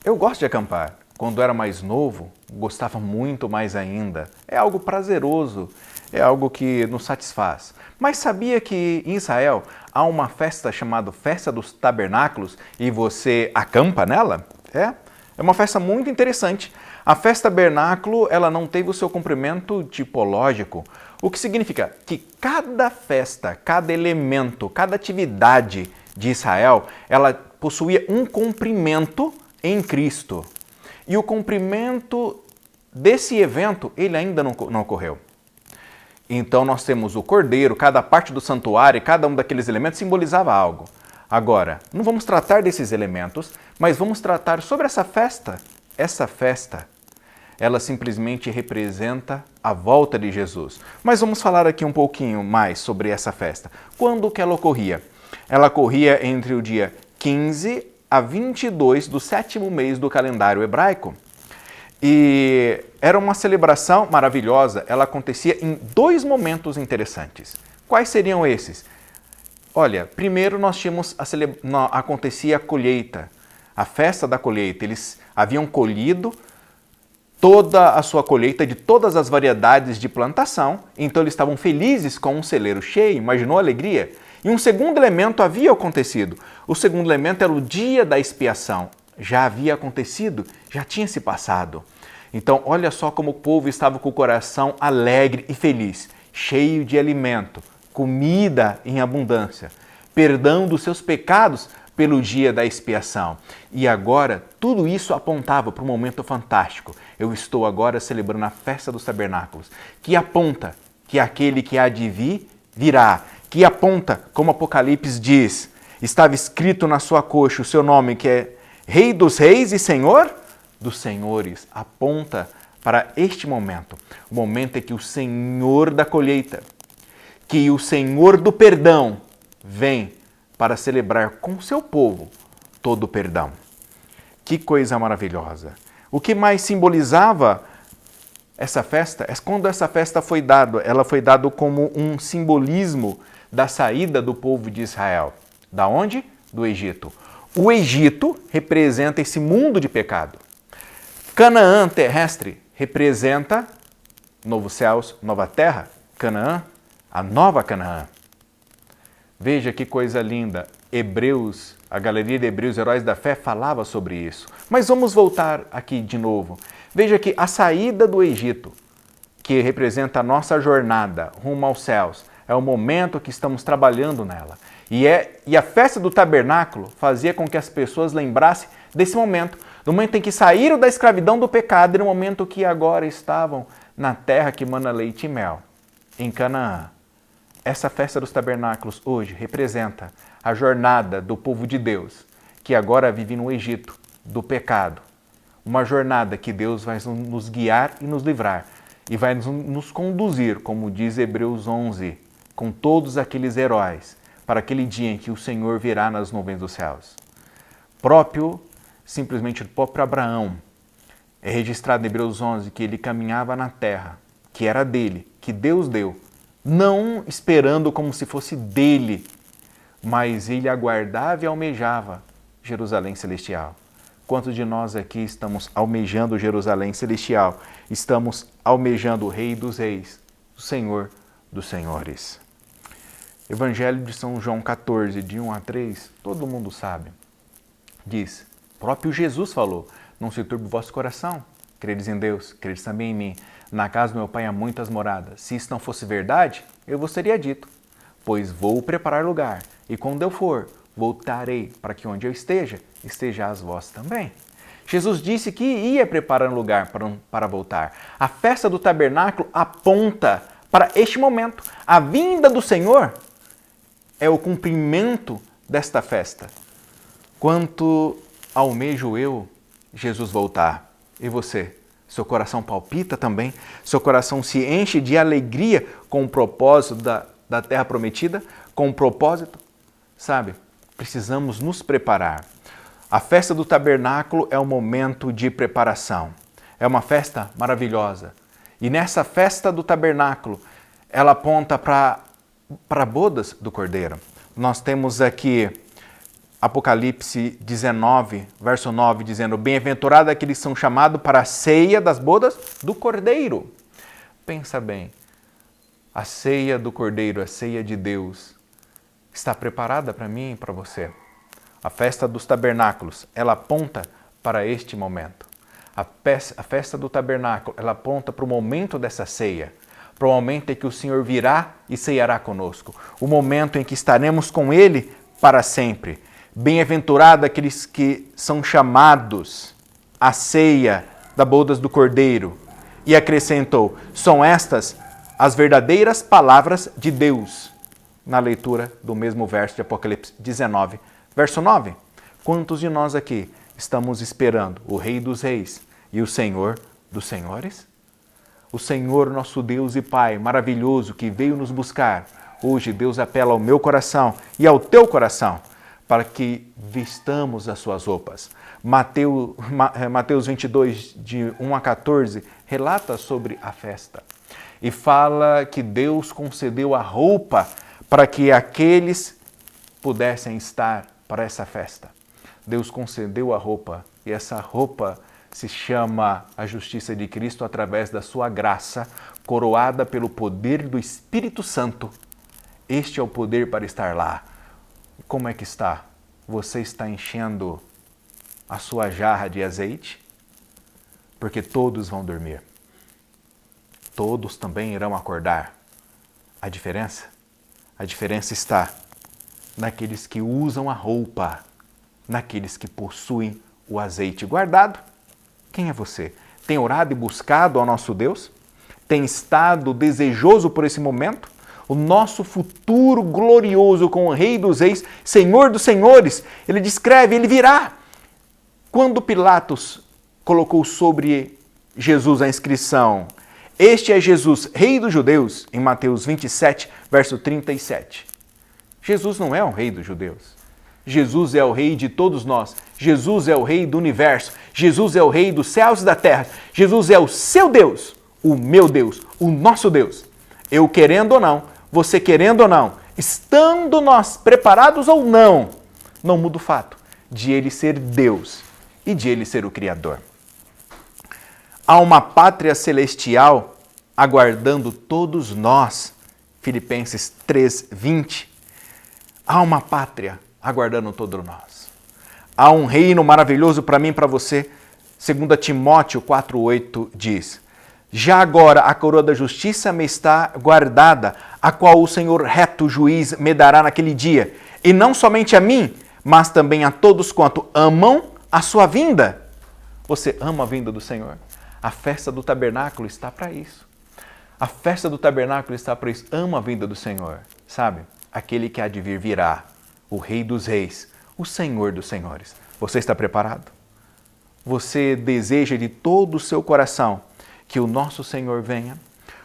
Eu gosto de acampar. Quando era mais novo, gostava muito mais ainda. É algo prazeroso, é algo que nos satisfaz. Mas sabia que em Israel há uma festa chamada Festa dos Tabernáculos e você acampa nela? É uma festa muito interessante. A festa tabernáculo, ela não teve o seu comprimento tipológico, o que significa que cada festa, cada elemento, cada atividade de Israel, ela possuía um comprimento em Cristo. E o cumprimento desse evento, ele ainda não ocorreu. Então nós temos o cordeiro, cada parte do santuário, cada um daqueles elementos simbolizava algo. Agora, não vamos tratar desses elementos, mas vamos tratar sobre essa festa. Essa festa, ela simplesmente representa a volta de Jesus. Mas vamos falar aqui um pouquinho mais sobre essa festa. Quando que ela ocorria? Ela ocorria entre o dia 15 a 22 do 7º mês do calendário hebraico. E era uma celebração maravilhosa, ela acontecia em 2 momentos interessantes. Quais seriam esses? Olha, primeiro nós tínhamos acontecia a colheita, a festa da colheita. Eles haviam colhido toda a sua colheita de todas as variedades de plantação, então eles estavam felizes com um celeiro cheio, imaginou a alegria? E um segundo elemento havia acontecido. O segundo elemento era o dia da expiação. Já havia acontecido, já tinha se passado. Então, olha só como o povo estava com o coração alegre e feliz, cheio de alimento, comida em abundância, perdão dos seus pecados pelo dia da expiação. E agora, tudo isso apontava para um momento fantástico. Eu estou agora celebrando a festa dos tabernáculos, que aponta que aquele que há de vir, virá. Que aponta, como Apocalipse diz, estava escrito na sua coxa o seu nome, que é Rei dos Reis e Senhor dos Senhores. Aponta para este momento, o momento em que o Senhor da colheita, que o Senhor do perdão vem para celebrar com o seu povo todo o perdão. Que coisa maravilhosa! O que mais simbolizava essa festa é quando essa festa foi dada, ela foi dada como um simbolismo da saída do povo de Israel. Da onde? Do Egito. O Egito representa esse mundo de pecado. Canaã terrestre representa novos céus, nova terra. Canaã, a nova Canaã. Veja que coisa linda. Hebreus, a galeria de Hebreus, Heróis da Fé, falava sobre isso. Mas vamos voltar aqui de novo. Veja que a saída do Egito, que representa a nossa jornada rumo aos céus, é o momento que estamos trabalhando nela. E a festa do tabernáculo fazia com que as pessoas lembrassem desse momento, do momento em que saíram da escravidão do pecado e no momento que agora estavam na terra que mana leite e mel, em Canaã. Essa festa dos tabernáculos hoje representa a jornada do povo de Deus, que agora vive no Egito, do pecado. Uma jornada que Deus vai nos guiar e nos livrar, e vai nos conduzir, como diz Hebreus 11, com todos aqueles heróis, para aquele dia em que o Senhor virá nas nuvens dos céus. Simplesmente o próprio Abraão, é registrado em Hebreus 11 que ele caminhava na terra, que era dele, que Deus deu, não esperando como se fosse dele, mas ele aguardava e almejava Jerusalém celestial. Quantos de nós aqui estamos almejando Jerusalém celestial? Estamos almejando o Rei dos Reis, o Senhor dos Senhores. Evangelho de São João 14, de 1 a 3, todo mundo sabe. Diz, próprio Jesus falou, não se turbe o vosso coração, credes em Deus, credes também em mim. Na casa do meu pai há muitas moradas. Se isso não fosse verdade, eu vos teria dito. pois vou preparar lugar, e quando eu for, voltarei para que onde eu esteja, estejais vós também. Jesus disse que ia preparar um lugar para voltar. A festa do tabernáculo aponta para este momento. A vinda do Senhor é o cumprimento desta festa. Quanto almejo eu, Jesus voltar, e você? Seu coração palpita também? Seu coração se enche de alegria com o propósito da terra prometida? Com o propósito? Sabe, precisamos nos preparar. A festa do tabernáculo é um momento de preparação. É uma festa maravilhosa. E nessa festa do tabernáculo, ela aponta para bodas do Cordeiro. Nós temos aqui Apocalipse 19, verso 9, dizendo: bem-aventurado aqueles que são chamados para a ceia das bodas do Cordeiro. Pensa bem, a ceia do Cordeiro, a ceia de Deus, está preparada para mim e para você. A festa dos tabernáculos, ela aponta para este momento. A festa do tabernáculo, ela aponta para o momento dessa ceia, para o momento em que o Senhor virá e ceiará conosco, o momento em que estaremos com Ele para sempre. Bem-aventurado aqueles que são chamados à ceia das bodas do Cordeiro. E acrescentou: são estas as verdadeiras palavras de Deus. Na leitura do mesmo verso de Apocalipse 19, verso 9. Quantos de nós aqui estamos esperando o Rei dos Reis e o Senhor dos Senhores? O Senhor, nosso Deus e Pai maravilhoso que veio nos buscar. Hoje Deus apela ao meu coração e ao teu coração para que vistamos as suas roupas. Mateus 22, de 1 a 14, relata sobre a festa e fala que Deus concedeu a roupa para que aqueles pudessem estar para essa festa. Deus concedeu a roupa e essa roupa se chama a justiça de Cristo através da sua graça, coroada pelo poder do Espírito Santo. Este é o poder para estar lá. Como é que está? Você está enchendo a sua jarra de azeite? Porque todos vão dormir. Todos também irão acordar. A diferença? A diferença está naqueles que usam a roupa, naqueles que possuem o azeite guardado. Quem é você? Tem orado e buscado ao nosso Deus? Tem estado desejoso por esse momento? O nosso futuro glorioso com o Rei dos Reis, Senhor dos Senhores, ele descreve, ele virá. Quando Pilatos colocou sobre Jesus a inscrição: este é Jesus, Rei dos Judeus, em Mateus 27, verso 37. Jesus não é o Rei dos Judeus. Jesus é o Rei de todos nós. Jesus é o Rei do universo. Jesus é o Rei dos céus e da terra. Jesus é o seu Deus, o meu Deus, o nosso Deus. Eu querendo ou não, você querendo ou não, estando nós preparados ou não, não muda o fato de Ele ser Deus e de Ele ser o Criador. Há uma pátria celestial aguardando todos nós. Filipenses 3:20. Há uma pátria aguardando todos nós. Há um reino maravilhoso para mim e para você. 2 Timóteo 4:8 diz: já agora a coroa da justiça me está guardada, a qual o Senhor reto juiz me dará naquele dia, e não somente a mim, mas também a todos quanto amam a sua vinda. Você ama a vinda do Senhor? A festa do tabernáculo está para isso. A festa do tabernáculo está para isso. Ama a vinda do Senhor, sabe? Aquele que há de vir virá, o Rei dos Reis, o Senhor dos Senhores. Você está preparado? Você deseja de todo o seu coração que o nosso Senhor venha?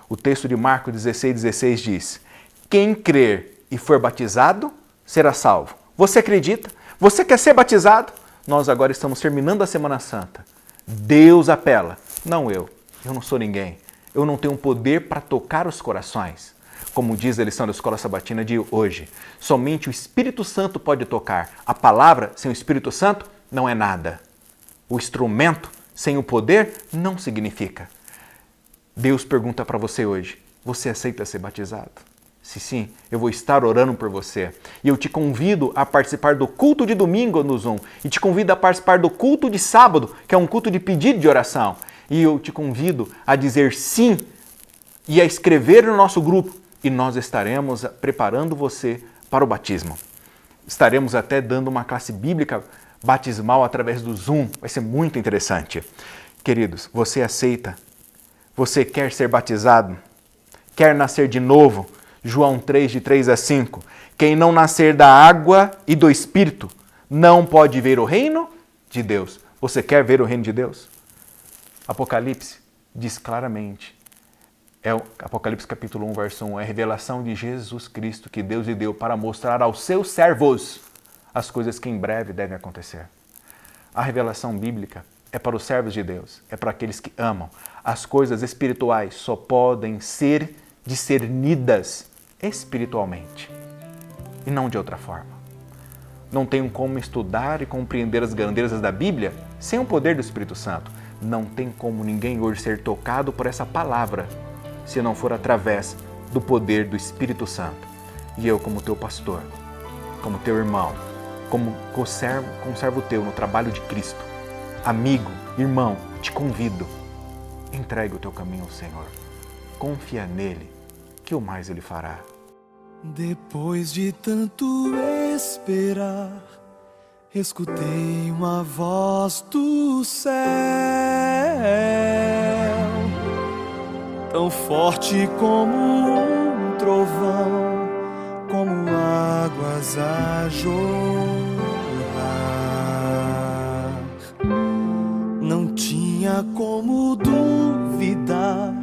O texto de Marcos 16:16 diz: quem crer e for batizado será salvo. Você acredita? Você quer ser batizado? Nós agora estamos terminando a Semana Santa. Deus apela, não eu. Eu não sou ninguém. Eu não tenho poder para tocar os corações. Como diz a lição da Escola Sabatina de hoje, somente o Espírito Santo pode tocar. A palavra sem o Espírito Santo não é nada. O instrumento sem o poder não significa. Deus pergunta para você hoje: você aceita ser batizado? Se sim, eu vou estar orando por você. E eu te convido a participar do culto de domingo no Zoom. E te convido a participar do culto de sábado, que é um culto de pedido de oração. E eu te convido a dizer sim e a escrever no nosso grupo e nós estaremos preparando você para o batismo. Estaremos até dando uma classe bíblica batismal através do Zoom. Vai ser muito interessante. Queridos, você aceita? Você quer ser batizado? Quer nascer de novo? João 3, de 3 a 5. Quem não nascer da água e do Espírito não pode ver o reino de Deus. Você quer ver o reino de Deus? Apocalipse diz claramente. Apocalipse capítulo 1, verso 1. É a revelação de Jesus Cristo que Deus lhe deu para mostrar aos seus servos as coisas que em breve devem acontecer. A revelação bíblica é para os servos de Deus, é para aqueles que amam. As coisas espirituais só podem ser discernidas espiritualmente e não de outra forma. Não tenho como estudar e compreender as grandezas da Bíblia sem o poder do Espírito Santo. Não tem como ninguém hoje ser tocado por essa palavra se não for através do poder do Espírito Santo. E eu, como teu pastor, como teu irmão, como conservo teu no trabalho de Cristo, amigo, irmão, te convido, entregue o teu caminho ao Senhor. Confia nele, que o mais ele fará. Depois de tanto esperar, escutei uma voz do céu, tão forte como um trovão, como águas a jorrar. Não tinha como duvidar,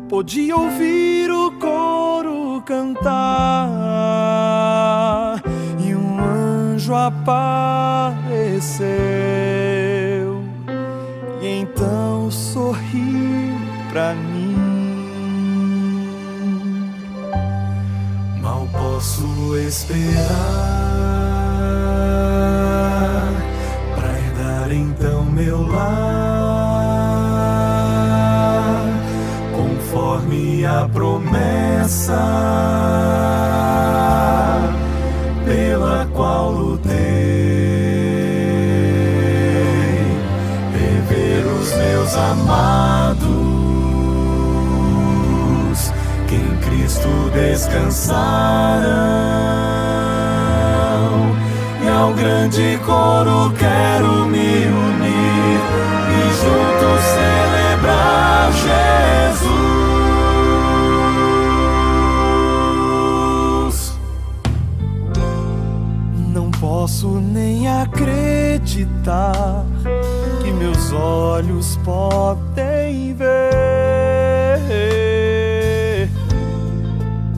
podia ouvir o coro cantar, e um anjo apareceu, e então sorriu pra mim. Mal posso esperar pra herdar então meu lar, conforme a promessa pela qual lutei, rever os meus amados que em Cristo descansarão, e ao grande coro quero me unir e juntos celebrar Jesus. Não posso nem acreditar que meus olhos podem ver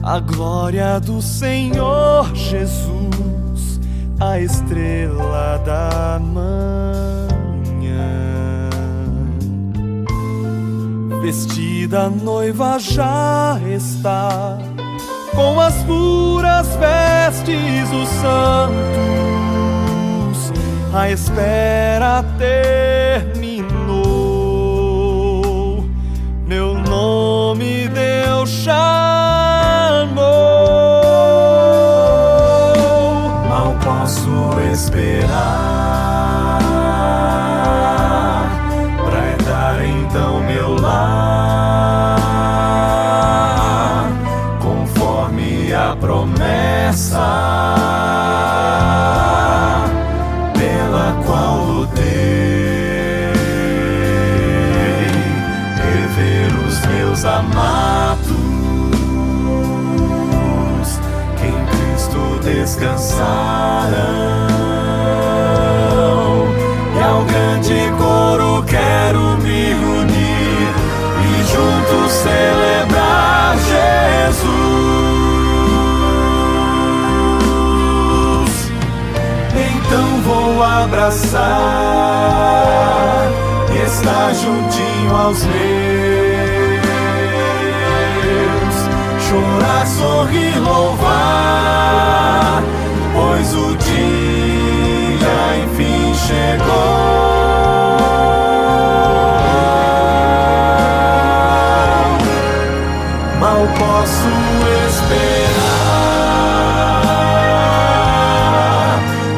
a glória do Senhor Jesus, a estrela da manhã. Vestida a noiva já está, com as puras vestes dos santos, a espera terminou, meu nome Deus chamou. Mal posso esperar pra herdar então meu lar, conforme a promessa pela qual lutei, rever os meus amados que em Cristo descansarão, e ao grande coro quero me unir e juntos celebrar Jesus. Então vou abraçar e estar juntinho aos meus, chorar, sorrir, louvar, pois o dia enfim chegou. Mal posso esperar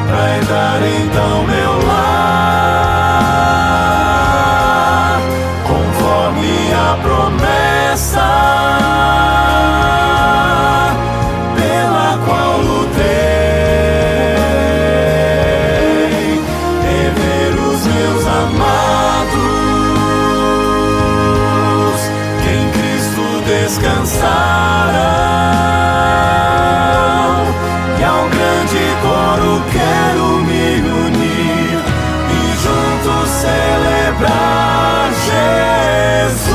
pra herdar então meu lar, conforme a promessa dançarão, e ao grande coro quero me unir e juntos celebrar Jesus.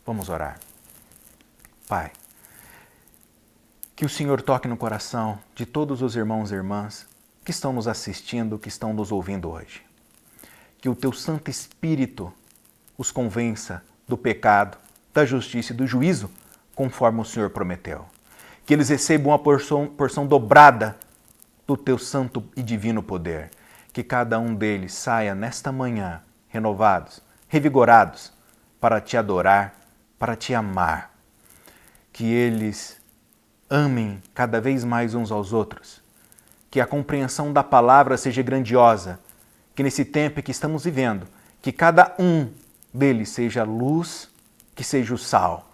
Vamos orar. Pai, que o Senhor toque no coração de todos os irmãos e irmãs que estão nos assistindo, que estão nos ouvindo hoje. Que o Teu Santo Espírito os convença do pecado, da justiça e do juízo, conforme o Senhor prometeu. Que eles recebam uma porção dobrada do Teu santo e divino poder. Que cada um deles saia nesta manhã renovados, revigorados, para Te adorar, para Te amar. Que eles amem cada vez mais uns aos outros. Que a compreensão da palavra seja grandiosa. Que nesse tempo que estamos vivendo, que cada um deles seja a luz, que seja o sal,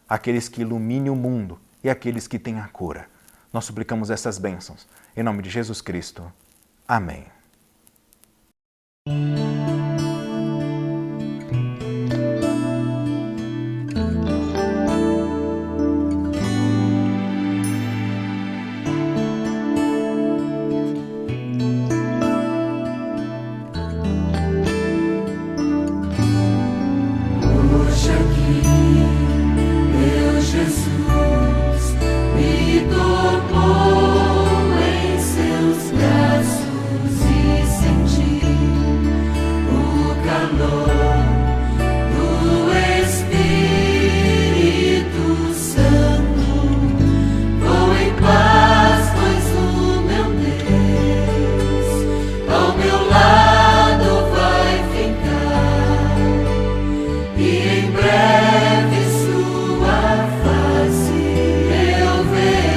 aqueles que iluminem o mundo e aqueles que têm a cura. Nós suplicamos essas bênçãos. Em nome de Jesus Cristo. Amém. Hoje aqui, meu Jesus me tomou em seus braços e senti o calor do Espírito Santo. Vou em paz, pois o meu Deus ao meu lado vai ficar. E em breve sua face eu verei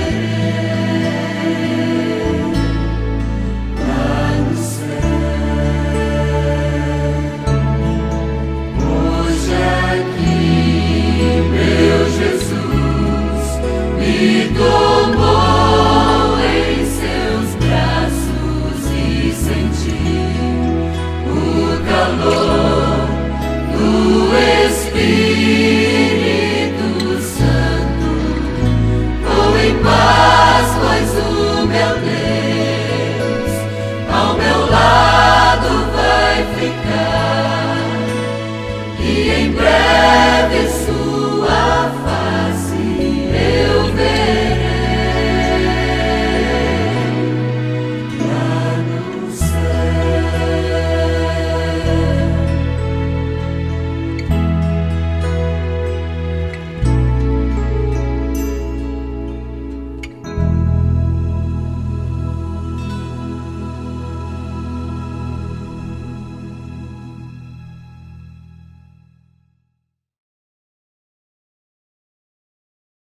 lá no céu. Hoje aqui, meu Jesus me tomou em seus braços e senti o calor do Espírito Santo. Vou em paz, pois o meu Deus ao meu lado vai ficar. E em breve